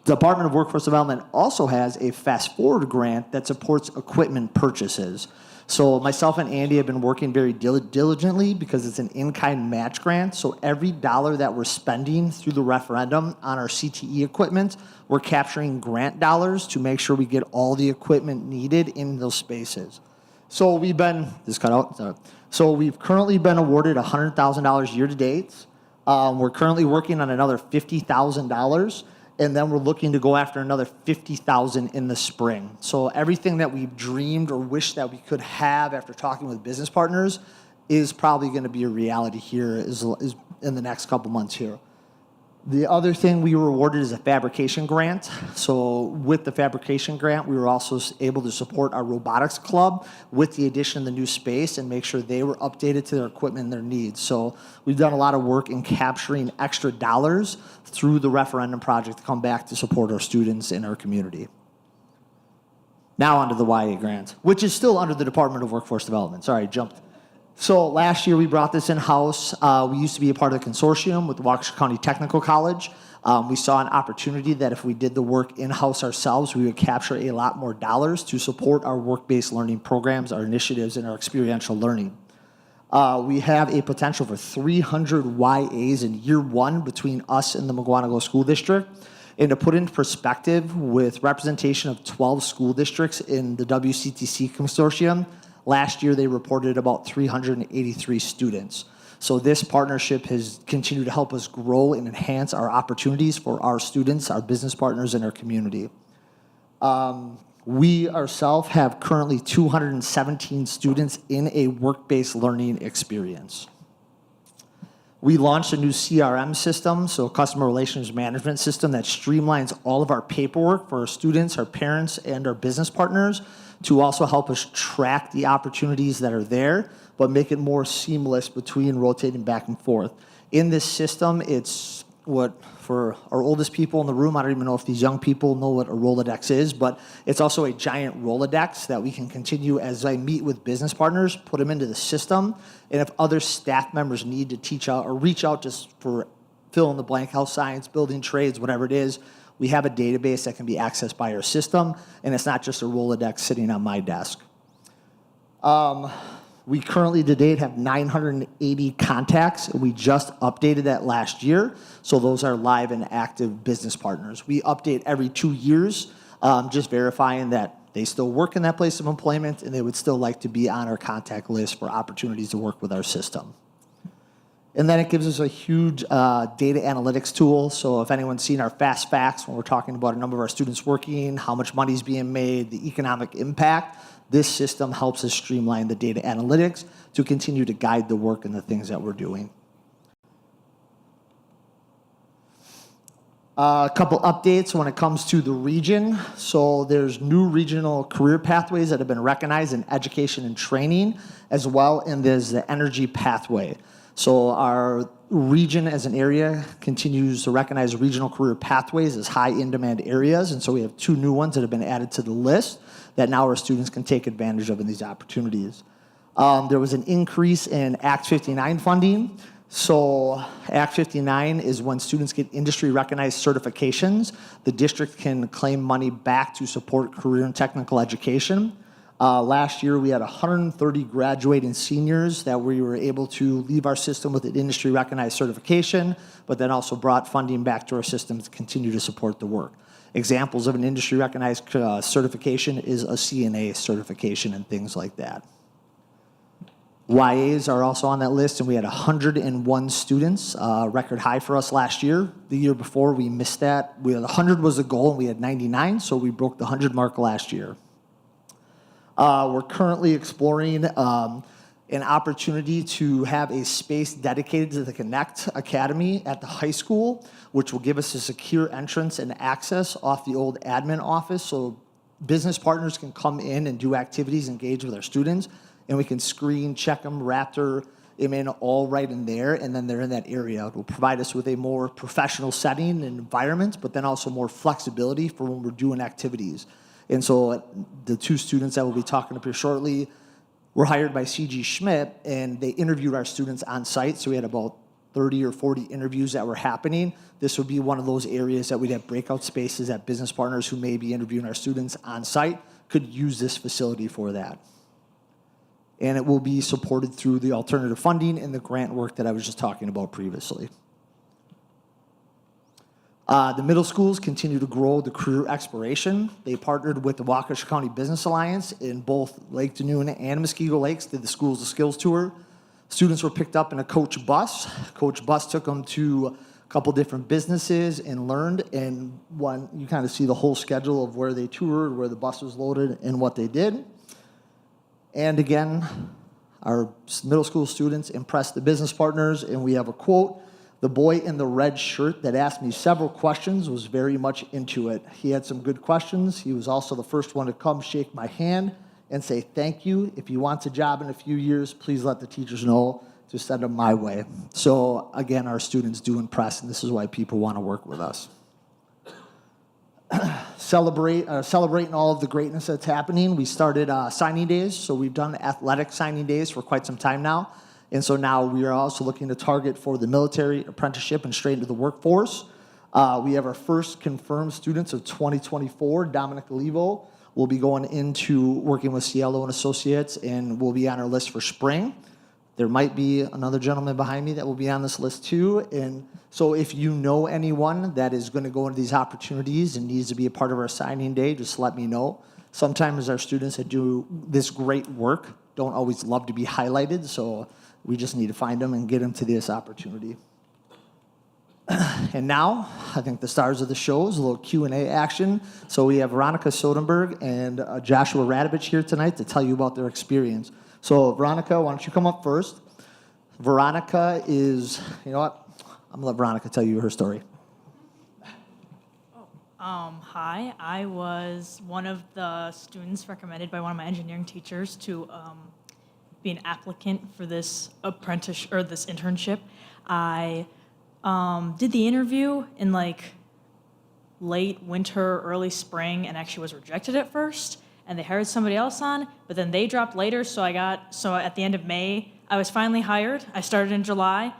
[SPEAKER 8] The Department of Workforce Development also has a Fast Forward grant that supports equipment purchases. So myself and Andy have been working very diligently because it's an in-kind match grant. So every dollar that we're spending through the referendum on our CTE equipment, we're capturing grant dollars to make sure we get all the equipment needed in those spaces. So we've been, this cut out, sorry. So we've currently been awarded $100,000 year to date. We're currently working on another $50,000, and then we're looking to go after another $50,000 in the spring. So everything that we've dreamed or wished that we could have after talking with business partners is probably going to be a reality here is in the next couple months here. The other thing we were awarded is a fabrication grant. So with the fabrication grant, we were also able to support our robotics club with the addition of the new space and make sure they were updated to their equipment and their needs. So we've done a lot of work in capturing extra dollars through the referendum project to come back to support our students in our community. Now onto the YA grant, which is still under the Department of Workforce Development. Sorry, I jumped. So last year we brought this in-house. We used to be a part of the consortium with Waukesha County Technical College. We saw an opportunity that if we did the work in-house ourselves, we would capture a lot more dollars to support our work-based learning programs, our initiatives, and our experiential learning. We have a potential for 300 YAs in year one between us and the McGuanago School District. And to put into perspective, with representation of 12 school districts in the WCTC consortium, last year they reported about 383 students. So this partnership has continued to help us grow and enhance our opportunities for our students, our business partners, and our community. We ourselves have currently 217 students in a work-based learning experience. We launched a new CRM system, so a customer relations management system that streamlines all of our paperwork for our students, our parents, and our business partners to also help us track the opportunities that are there, but make it more seamless between rotating back and forth. In this system, it's what, for our oldest people in the room, I don't even know if these young people know what a Rolodex is, but it's also a giant Rolodex that we can continue as I meet with business partners, put them into the system, and if other staff members need to teach out or reach out just for fill in the blank, health science, building trades, whatever it is, we have a database that can be accessed by our system, and it's not just a Rolodex sitting on my desk. We currently to date have 980 contacts. We just updated that last year, so those are live and active business partners. We update every 2 years, just verifying that they still work in that place of employment and they would still like to be on our contact list for opportunities to work with our system. And then it gives us a huge data analytics tool. So if anyone's seen our fast facts when we're talking about a number of our students working, how much money is being made, the economic impact, this system helps us streamline the data analytics to continue to guide the work and the things that we're doing. A couple updates when it comes to the region. So there's new regional career pathways that have been recognized in education and training, as well, and there's the energy pathway. So our region as an area continues to recognize regional career pathways as high in-demand areas, and so we have 2 new ones that have been added to the list that now our students can take advantage of in these opportunities. There was an increase in Act 59 funding. So Act 59 is when students get industry-recognized certifications, the district can claim money back to support career and technical education. Last year, we had 130 graduating seniors that we were able to leave our system with an industry-recognized certification, but then also brought funding back to our system to continue to support the work. Examples of an industry-recognized certification is a CNA certification and things like that. YAs are also on that list, and we had 101 students, record high for us last year. The year before, we missed that. 100 was the goal, and we had 99, so we broke the 100 mark last year. We're currently exploring an opportunity to have a space dedicated to the Connect Academy at the high school, which will give us a secure entrance and access off the old admin office, so business partners can come in and do activities, engage with our students, and we can screen, check them, raptor them in all right in there, and then they're in that area. It will provide us with a more professional setting and environment, but then also more flexibility for when we're doing activities. And so the 2 students that we'll be talking up here shortly were hired by C.G. Schmidt, and they interviewed our students on site. So we had about 30 or 40 interviews that were happening. This would be one of those areas that we'd have breakout spaces that business partners who may be interviewing our students on site could use this facility for that. And it will be supported through the alternative funding and the grant work that I was just talking about previously. The middle schools continue to grow the career exploration. They partnered with the Waukesha County Business Alliance in both Lake Dunoon and Muskego Lakes, did the Schools of Skills tour. Students were picked up in a coach bus. Coach bus took them to a couple different businesses and learned, and you kind of see the whole schedule of where they toured, where the bus was loaded, and what they did. And again, our middle school students impressed the business partners, and we have a quote. The boy in the red shirt that asked me several questions was very much into it. He had some good questions. He was also the first one to come shake my hand and say, thank you. If you want a job in a few years, please let the teachers know to send them my way. So again, our students do impress, and this is why people want to work with us. Celebrating all of the greatness that's happening. We started signing days, so we've done athletic signing days for quite some time now. And so now we are also looking to target for the military, apprenticeship, and straight into the workforce. We have our first confirmed students of 2024. Dominic Olivo will be going into working with Cielo and Associates, and will be on our list for spring. There might be another gentleman behind me that will be on this list too. And so if you know anyone that is going to go into these opportunities and needs to be a part of our signing day, just let me know. Sometimes our students that do this great work don't always love to be highlighted, so we just need to find them and get them to this opportunity. And now, I think the stars of the show is a little Q&A action. So we have Veronica Sodenberg and Joshua Radovich here tonight to tell you about their experience. So Veronica, why don't you come up first? Veronica is, you know what? I'm gonna let Veronica tell you her story.
[SPEAKER 9] Hi, I was one of the students recommended by one of my engineering teachers to be an applicant for this apprentice or this internship. I did the interview in like late winter, early spring, and actually was rejected at first. And they hired somebody else on, but then they dropped later. So at the end of May, I was finally hired. I started in July,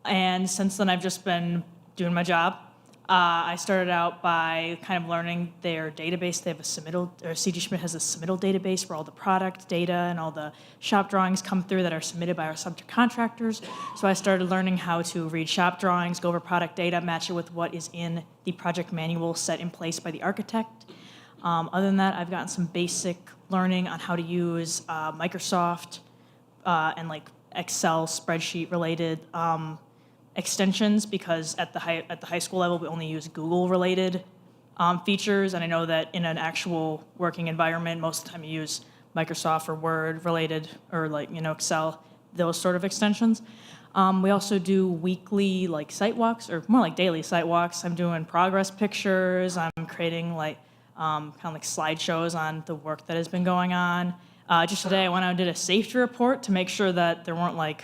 [SPEAKER 9] and since then I've just been doing my job. I started out by kind of learning their database. They have a submittal, or CG Schmidt has a submittal database where all the product data and all the shop drawings come through that are submitted by our subcontractors. So I started learning how to read shop drawings, go over product data, match it with what is in the project manual set in place by the architect. Other than that, I've gotten some basic learning on how to use Microsoft and like Excel spreadsheet related extensions, because at the high school level we only use Google related features, and I know that in an actual working environment most of the time you use Microsoft or Word related, or like Excel, those sort of extensions. We also do weekly like site walks, or more like daily site walks. I'm doing progress pictures. I'm creating like kind of like slideshows on the work that has been going on. Just today I went out and did a safety report to make sure that there weren't like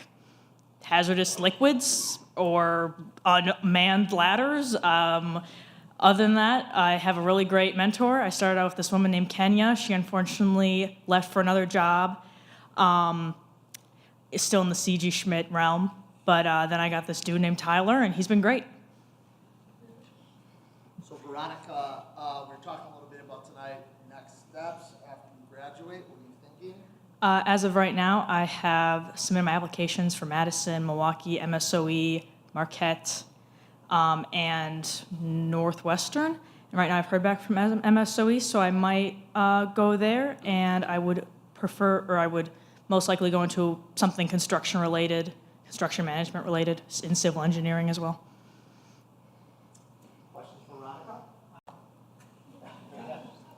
[SPEAKER 9] hazardous liquids or unmanned ladders. Other than that, I have a really great mentor. I started out with this woman named Kenya. She unfortunately left for another job. Is still in the CG Schmidt realm, but then I got this dude named Tyler, and he's been great.
[SPEAKER 8] So Veronica, we're talking a little bit about tonight, next steps after you graduate. What are you thinking?
[SPEAKER 9] As of right now, I have submitted my applications for Madison, Milwaukee, MSOE, Marquette, and Northwestern. And right now I've heard back from MSOE, so I might go there, and I would most likely go into something construction related, construction management related, in civil engineering as well.
[SPEAKER 8] Questions for Veronica?
[SPEAKER 2] Did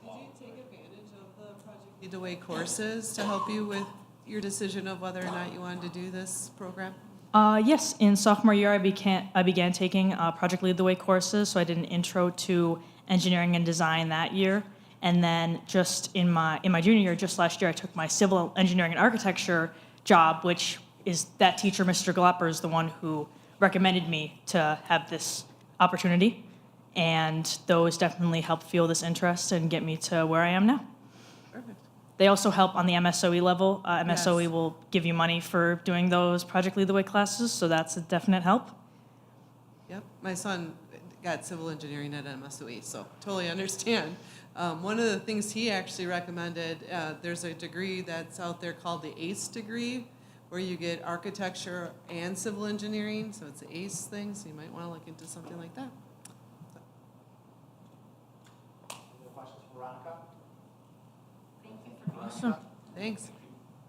[SPEAKER 2] you take advantage of the Project Lead the Way courses to help you with your decision of whether or not you wanted to do this program?
[SPEAKER 9] Yes, in sophomore year I began taking Project Lead the Way courses, so I did an intro to engineering and design that year. And then just in my junior year, just last year, I took my civil engineering and architecture job, which is that teacher, Mr. Glopper, is the one who recommended me to have this opportunity. And those definitely helped fuel this interest and get me to where I am now.
[SPEAKER 2] Perfect.
[SPEAKER 9] They also help on the MSOE level. MSOE
[SPEAKER 2] Yes.
[SPEAKER 9] will give you money for doing those Project Lead the Way classes, so that's a definite help.
[SPEAKER 2] Yep, my son got civil engineering at MSOE, so totally understand. One of the things he actually recommended, there's a degree that's out there called the ACE degree, where you get architecture and civil engineering, so it's the ACE thing, so you might want to look into something like that.
[SPEAKER 8] Any questions for Veronica?
[SPEAKER 9] Awesome.
[SPEAKER 2] Thanks.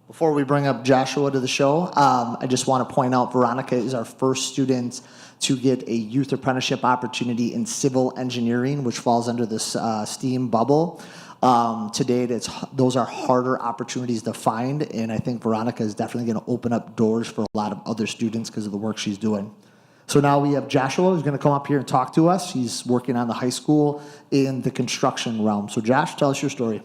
[SPEAKER 8] Before we bring up Joshua to the show, I just want to point out Veronica is our first student to get a youth apprenticeship opportunity in civil engineering, which falls under this STEAM bubble. To date, those are harder opportunities to find, and I think Veronica is definitely going to open up doors for a lot of other students because of the work she's doing. So now we have Joshua who's going to come up here and talk to us. He's working on the high school in the construction realm. So Josh, tell us your story.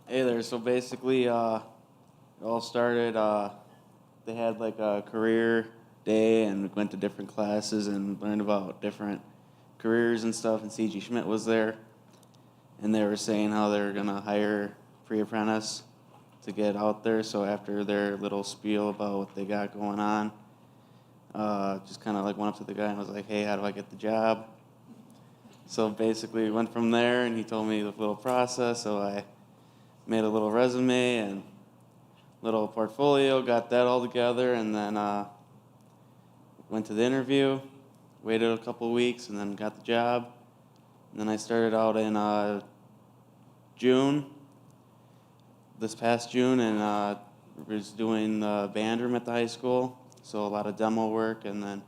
[SPEAKER 10] Hey there. So basically, it all started. They had like a career day, and we went to different classes and learned about different careers and stuff. And CG Schmidt was there, and they were saying how they were gonna hire pre-apprentice to get out there. So after their little spiel about what they got going on, just kind of like went up to the guy and was like, "Hey, how do I get the job?" So basically, we went from there, and he told me the little process. So I made a little resume and little portfolio, got that all together, and then went to the interview, waited a couple of weeks, and then got the job. And then I started out in June, this past June, and was doing the band room at the high school. So a lot of demo work and then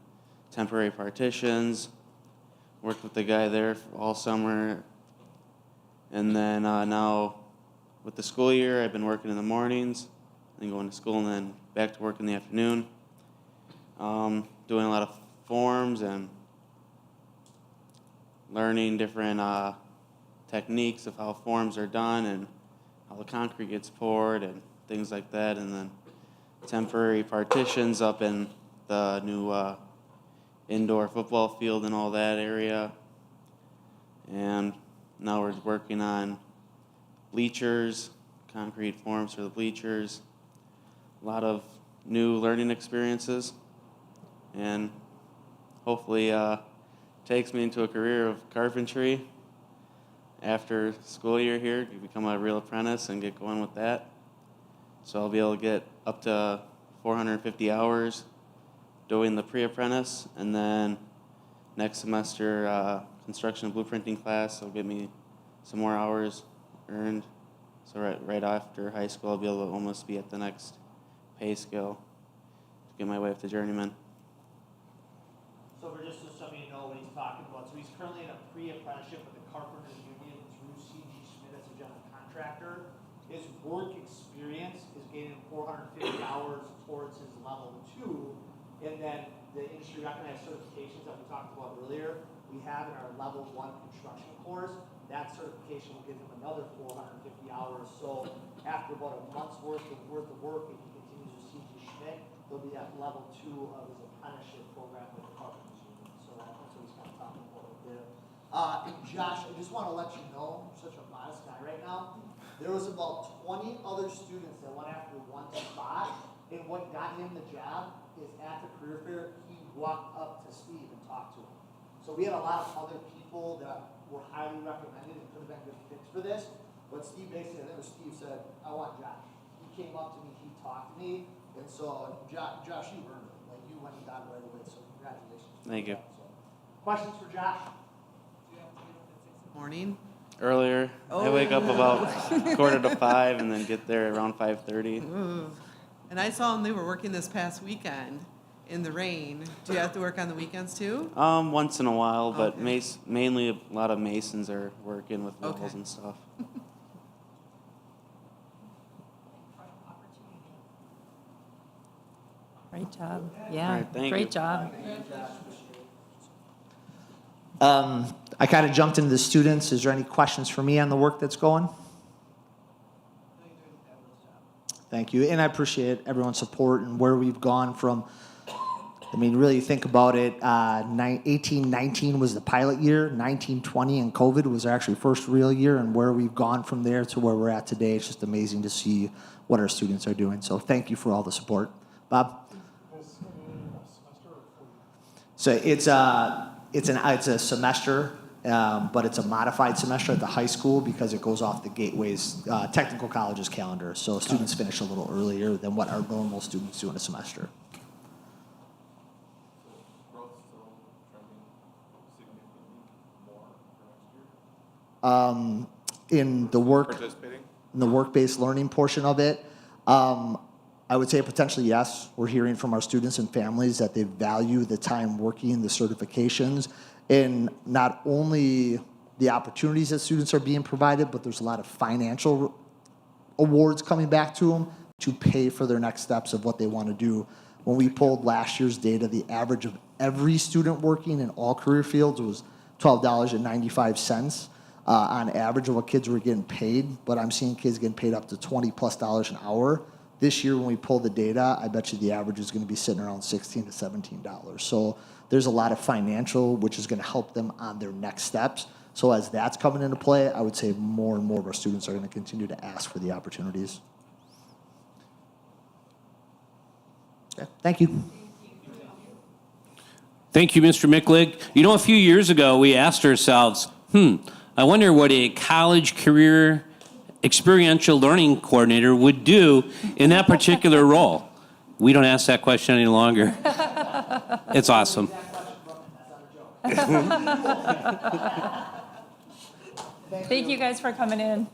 [SPEAKER 10] temporary partitions. Worked with the guy there all summer. And then now with the school year, I've been working in the mornings, then going to school, and then back to work in the afternoon. Doing a lot of forms and learning different techniques of how forms are done and how the concrete gets poured and things like that. And then temporary partitions up in the new indoor football field and all that area. And now we're working on bleachers, concrete forms for the bleachers. A lot of new learning experiences, and hopefully takes me into a career of carpentry after school year here, to become a real apprentice and get going with that. So I'll be able to get up to 450 hours doing the pre-apprentice, and then next semester construction and blueprinting class will get me some more hours earned. So right after high school, I'll be able to almost be at the next pay scale to get my way up to journeyman.
[SPEAKER 11] So for just so some of you know what he's talking about, so he's currently in a pre-apprenticeship with the Carpenters Union through C.G. Schmidt as a general contractor. His work experience is gaining 450 hours towards his level 2, and then the industry recognized certifications that we talked about earlier, we have in our level 1 construction course. That certification will give him another 450 hours. So after about a month's worth of work, if he continues with C.G. Schmidt, he'll be at level 2 of his apprenticeship program with the Carpenters Union. So that's what he's kind of talking about right there. And Josh, I just want to let you know, you're such a modest guy right now. There was about 20 other students that went after one spot, and what got him the job is at the career fair, he walked up to Steve and talked to him. So we had a lot of other people that were highly recommended and could have been good fits for this, but Steve basically, I think Steve said, I want Josh. He came up to me, he talked to me, and so Josh, you earned it. Like, you went and got it right away, so congratulations.
[SPEAKER 10] Thank you.
[SPEAKER 11] So, questions for Josh?
[SPEAKER 2] Morning.
[SPEAKER 10] Earlier, I wake up about 4:45 and then get there around 5:30.
[SPEAKER 2] Ooh. And I saw them, they were working this past weekend in the rain. Do you have to work on the weekends too?
[SPEAKER 10] Once in a while, but
[SPEAKER 2] Okay.
[SPEAKER 10] mainly a lot of masons are working with walls
[SPEAKER 2] Okay.
[SPEAKER 10] and stuff.
[SPEAKER 1] Great job.
[SPEAKER 10] All
[SPEAKER 1] Yeah,
[SPEAKER 10] right, thank
[SPEAKER 1] great
[SPEAKER 10] you.
[SPEAKER 1] job.
[SPEAKER 8] I kind of jumped into the students. Is there any questions for me on the work that's going? Thank you. And I appreciate everyone's support and where we've gone from. I mean, really think about it. 18-19 was the pilot year. 19-20 and COVID was our actually first real year, and where we've gone from there to where we're at today. It's just amazing to see what our students are doing. So thank you for all the support. Bob? So it's a semester, but it's a modified semester at the high school because it goes off the Gateway's technical college's calendar. So students finish a little earlier than what our normal students do in a semester. In the
[SPEAKER 7] Participating?
[SPEAKER 8] in the work-based learning portion of it, I would say potentially yes. We're hearing from our students and families that they value the time working, the certifications, and not only the opportunities that students are being provided, but there's a lot of financial awards coming back to them to pay for their next steps of what they want to do. When we pulled last year's data, the average of every student working in all career fields was $12.95 on average of what kids were getting paid, but I'm seeing kids getting paid up to $20+ an hour. This year, when we pull the data, I bet you the average is going to be sitting around $16 to $17. So there's a lot of financial, which is going to help them on their next steps. So as that's coming into play, I would say more and more of our students are going to continue to ask for the opportunities. Okay, thank you.
[SPEAKER 3] Thank you, Mr. Micklig. You know, a few years ago, we asked ourselves, I wonder what a college career experiential learning coordinator would do in that particular role? We don't ask that question any longer. It's awesome.
[SPEAKER 1] Thank you guys for coming in.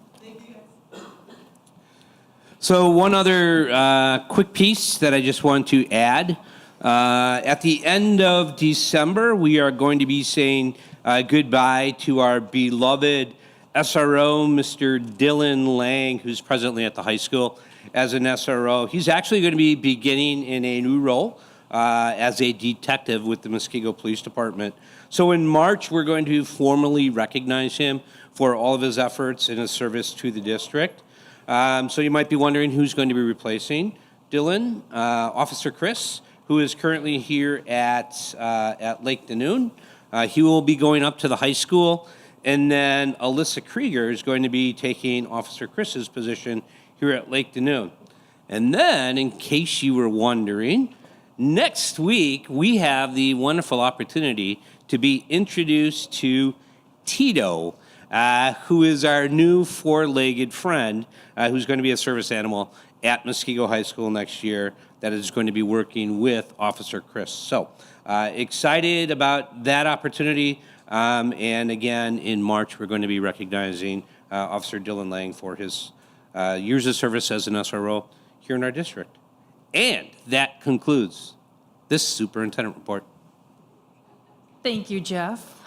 [SPEAKER 3] So one other quick piece that I just want to add. At the end of December, we are going to be saying goodbye to our beloved SRO, Mr. Dylan Lang, who's presently at the high school as an SRO. He's actually going to be beginning in a new role as a detective with the Muskego Police Department. So in March, we're going to formally recognize him for all of his efforts and his service to the district. So you might be wondering who's going to be replacing Dylan. Officer Chris, who is currently here at Lake Danoon. He will be going up to the high school. And then Alyssa Krieger is going to be taking Officer Chris's position here at Lake Danoon. And then, in case you were wondering, next week we have the wonderful opportunity to be introduced to Tito, who is our new four-legged friend, who's going to be a service animal at Muskego High School next year that is going to be working with Officer Chris. So excited about that opportunity. And again, in March, we're going to be recognizing Officer Dylan Lang for his years of service as an SRO here in our district. And that concludes this superintendent report.
[SPEAKER 1] Thank you, Jeff.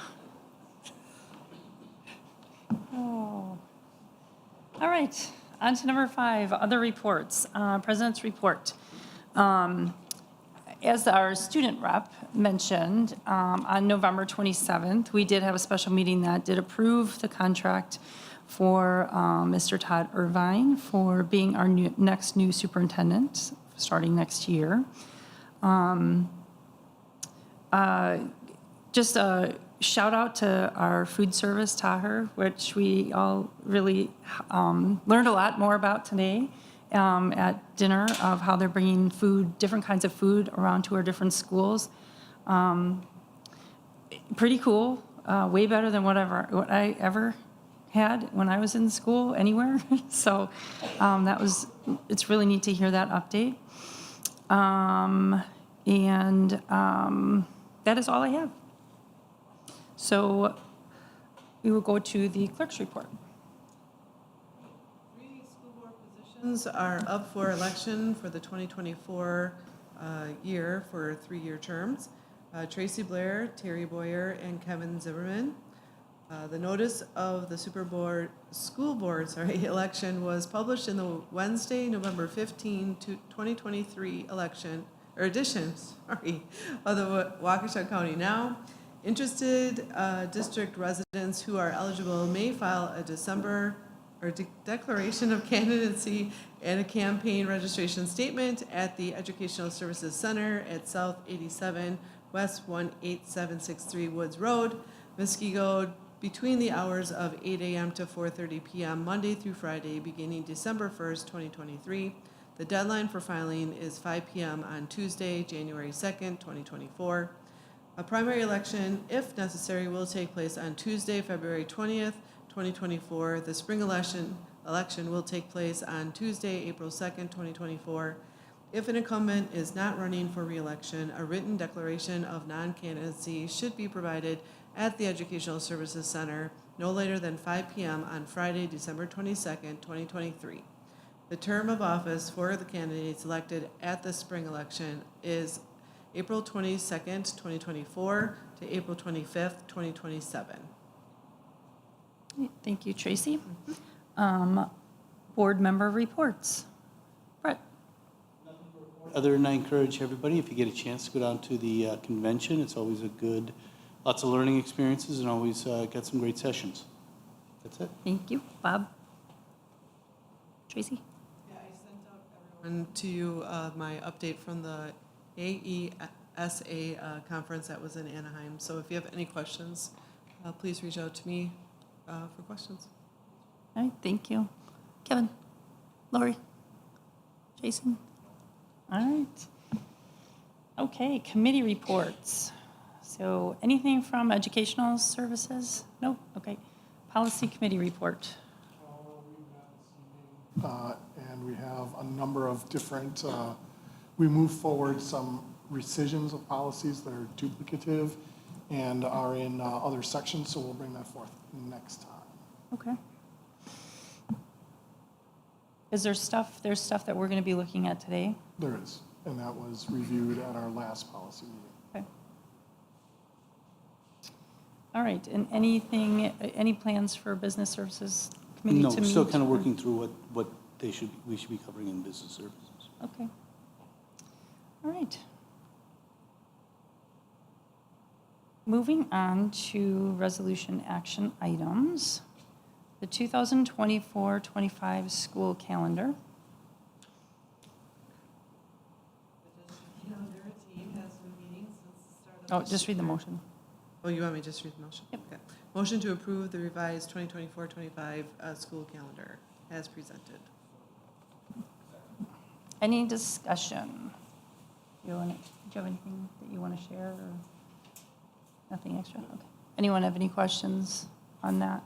[SPEAKER 1] Oh. All right, on to number 5, other reports. President's report. As our student rep mentioned, on November 27th, we did have a special meeting that did approve the contract for Mr. Todd Irvine for being our next new superintendent starting next year. Just a shout out to our food service, Taher, which we all really learned a lot more about today at dinner of how they're bringing food, different kinds of food around to our different schools. Pretty cool, way better than what I ever had when I was in school anywhere. So it's really neat to hear that update. That is all I have. So we will go to the clerk's report.
[SPEAKER 2] 3 school board positions are up for election for the 2024 year for 3-year terms. Tracy Blair, Terry Boyer, and Kevin Zimmerman. The notice of the school board election was published in the Wednesday, November 15, 2023 edition of the Waukesha County Now. Interested district residents who are eligible may file a declaration of candidacy and a campaign registration statement at the Educational Services Center at South 87 West 18763 Woods Road, Muskego, between the hours of 8 a.m. to 4:30 p.m. Monday through Friday, beginning December 1st, 2023. The deadline for filing is 5 p.m. on Tuesday, January 2nd, 2024. A primary election, if necessary, will take place on Tuesday, February 20th, 2024. The spring election will take place on Tuesday, April 2nd, 2024. If an incumbent is not running for re-election, a written declaration of non-candidacy should be provided at the Educational Services Center no later than 5 p.m. on Friday, December 22nd, 2023. The term of office for the candidates elected at the spring election is April 22nd, 2024 to April 25th, 2027.
[SPEAKER 1] Thank you, Tracy. Board member reports. Brett.
[SPEAKER 6] Other than I encourage everybody, if you get a chance to go down to the convention, it's always lots of learning experiences and always get some great sessions. That's it.
[SPEAKER 1] Thank you. Bob. Tracy.
[SPEAKER 2] Yeah, I sent out everyone to you my update from the AESA conference that was in Anaheim. So if you have any questions, please reach out to me for questions.
[SPEAKER 1] All right, thank you. Kevin, Lori, Jason. All right. Okay, committee reports. So anything from educational services? Nope, okay. Policy committee report.
[SPEAKER 11] We've not
[SPEAKER 12] and we have a number of different, we move forward some rescissions of policies that are duplicative and are in other sections, so we'll bring that forth next time.
[SPEAKER 1] Okay. There's stuff that we're going to be looking at today?
[SPEAKER 12] There is, and that was reviewed at our last policy meeting.
[SPEAKER 1] Okay. All right, and any plans for Business Services Committee
[SPEAKER 6] No,
[SPEAKER 1] to meet?
[SPEAKER 6] still kind of working through what we should be covering in business services.
[SPEAKER 1] Okay. All right. Moving on to resolution action items. The 2024-25 school calendar. Oh, just read the motion.
[SPEAKER 2] Oh, you want me to just read the motion?
[SPEAKER 1] Yep.
[SPEAKER 2] Okay. Motion to approve the revised 2024-25 school calendar as presented.
[SPEAKER 1] Any discussion? Do you have anything that you want to share or nothing extra? Okay. Anyone have any questions on that?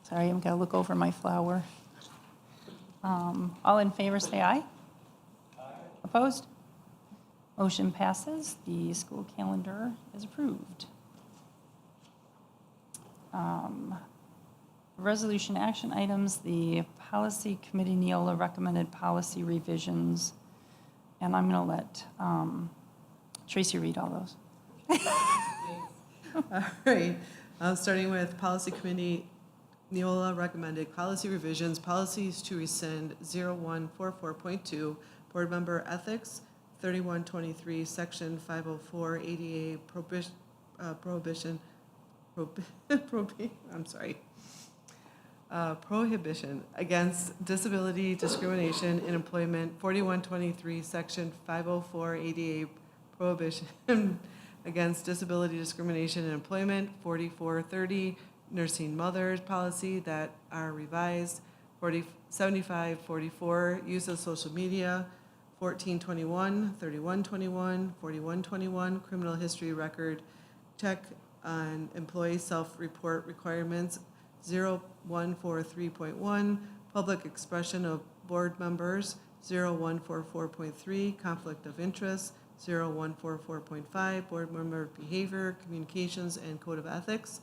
[SPEAKER 1] Sorry, I'm gonna look over my flower. All in favor, say aye. Aye. Opposed? Motion passes. The school calendar is approved. Resolution action items, the policy committee, Neola recommended policy revisions. And I'm going to let Tracy read all those.
[SPEAKER 2] All right, starting with policy committee, Neola recommended policy revisions, policies to rescind 0144.2, board member ethics, 3123, section 504, ADA prohibition against disability discrimination in employment, 4123, section 504, ADA prohibition against disability discrimination in employment, 4430, nursing mothers policy that are revised, 7544, use of social media, 1421, 3121, 4121, criminal history record check on employee self-report requirements, 0143.1, public expression of board members, 0144.3, conflict of interest, 0144.5, board member behavior, communications, and code of ethics,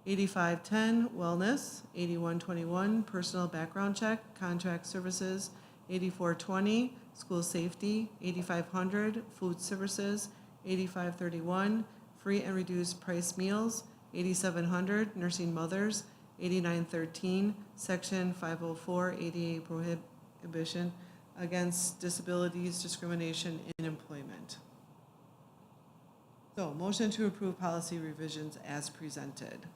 [SPEAKER 2] 8510, wellness, 8121, personal background check, contract services, 8420, school safety, 8500, food services, 8531, free and reduced price meals, 8700, nursing mothers, 8913, section 504, ADA prohibition against disabilities discrimination in employment. So, motion to approve policy revisions as presented.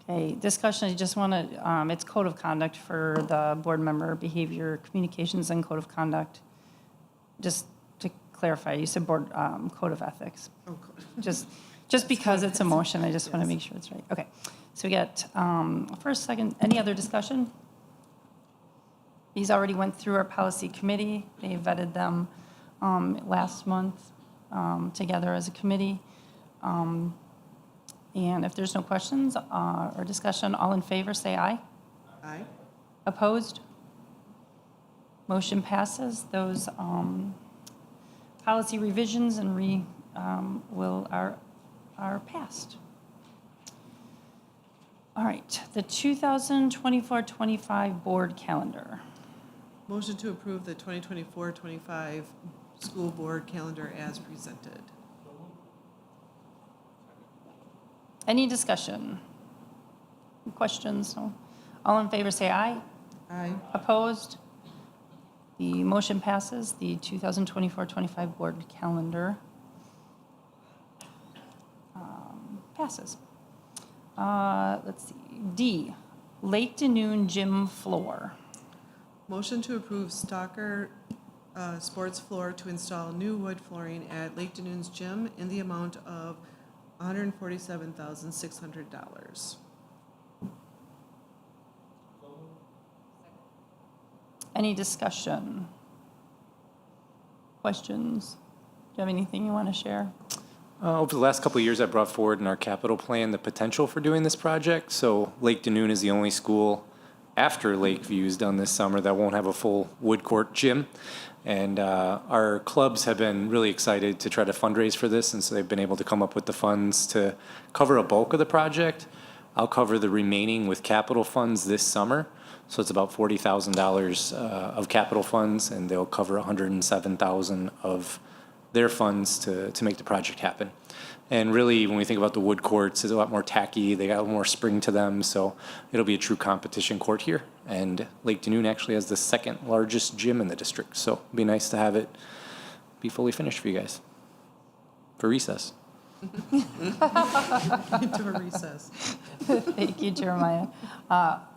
[SPEAKER 1] Okay, discussion, I just want to, it's code of conduct for the board member behavior, communications, and code of conduct. Just to clarify, you said board, code of ethics.
[SPEAKER 2] Oh,
[SPEAKER 1] Just because it's a motion, I just want to make sure it's right. Okay, so we got first, second, any other discussion? These already went through our policy committee. They vetted them last month together as a committee. And if there's no questions or discussion, all in favor, say aye.
[SPEAKER 2] Aye.
[SPEAKER 1] Opposed? Motion passes. Those policy revisions and are passed. All right, the 2024-25 board calendar.
[SPEAKER 2] Motion to approve the 2024-25 school board calendar as presented.
[SPEAKER 1] Any discussion? Questions? No? All in favor say aye.
[SPEAKER 2] Aye.
[SPEAKER 1] Opposed? The motion passes. The 2024-25 board calendar passes. Let's see. D, Lake Danoon gym floor.
[SPEAKER 2] Motion to approve Stalker sports floor to install new wood flooring at Lake Danoon's gym in the amount of $147,600.
[SPEAKER 1] Any discussion? Questions? Do you have anything you want to share?
[SPEAKER 13] Over the last couple of years, I brought forward in our capital plan the potential for doing this project. So Lake Danoon is the only school after Lakeview's done this summer that won't have a full wood court gym. And our clubs have been really excited to try to fundraise for this, and so they've been able to come up with the funds to cover a bulk of the project. I'll cover the remaining with capital funds this summer. So it's about $40,000 of capital funds, and they'll cover $107,000 of their funds to make the project happen. And really, when we think about the wood courts, it's a lot more tacky. They got a little more spring to them, so it'll be a true competition court here. And Lake Danoon actually has the second largest gym in the district, so it'd be nice to have it be fully finished for you guys for recess.
[SPEAKER 2] Into a recess.
[SPEAKER 1] Thank you, Jeremiah.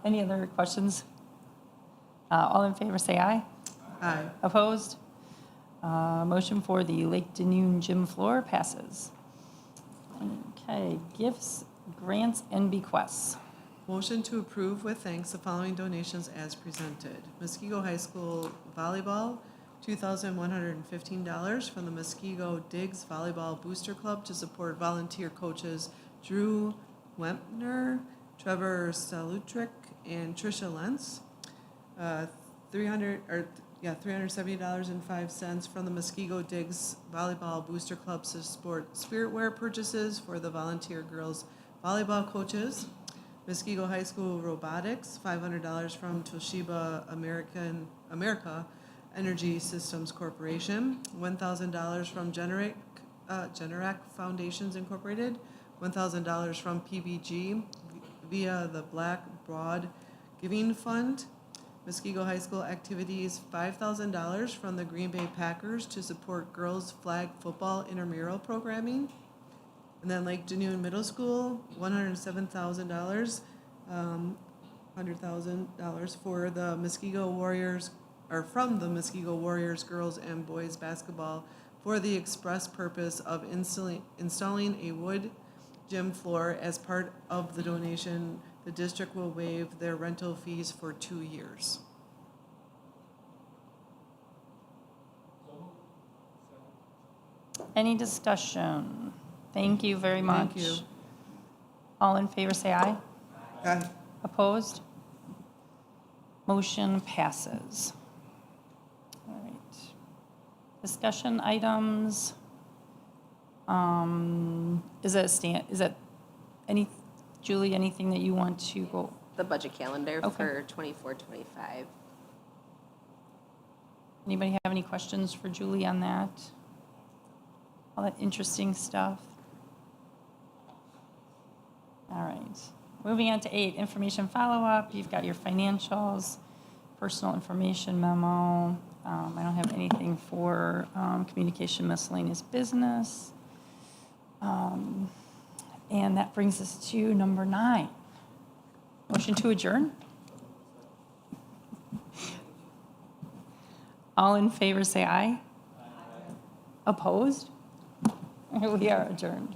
[SPEAKER 1] Any other questions? All in favor, say aye.
[SPEAKER 2] Aye.
[SPEAKER 1] Opposed? Motion for the Lake Danoon gym floor passes. Okay, gifts, grants, and bequests.
[SPEAKER 2] Motion to approve with thanks the following donations as presented. Muskego High School Volleyball, $2,115 from the Muskego Diggs Volleyball Booster Club to support volunteer coaches Drew Wempner, Trevor Stalutrick, and Tricia Lentz. $370.05 from the Muskego Diggs Volleyball Booster Club to support spiritware purchases for the volunteer girls volleyball coaches. Muskego High School Robotics, $500 from Toshiba America Energy Systems Corporation, $1,000 from Generac Foundations Incorporated, $1,000 from PBG via the Black Broad Giving Fund. Muskego High School Activities, $5,000 from the Green Bay Packers to support girls flag football intramural programming. And then Lake Danoon Middle School, $107,000, $100,000 for the Muskego Warriors, or from the Muskego Warriors girls and boys basketball for the express purpose of installing a wood gym floor. As part of the donation, the district will waive their rental fees for 2 years.
[SPEAKER 1] Any discussion? Thank you very much.
[SPEAKER 2] Thank you.
[SPEAKER 1] All in favor, say aye.
[SPEAKER 2] Aye.
[SPEAKER 1] Opposed? Motion passes. All right. Discussion items. Is that Julie, anything that you want to go?
[SPEAKER 14] The budget calendar
[SPEAKER 1] Okay.
[SPEAKER 14] for 24-25.
[SPEAKER 1] Anybody have any questions for Julie on that? All that interesting stuff. All right. Moving on to 8, information follow-up. You've got your financials, personal information memo. I don't have anything for communication miscellaneous business. And that brings us to number 9. Motion to adjourn. All in favor, say aye. Opposed? We are adjourned.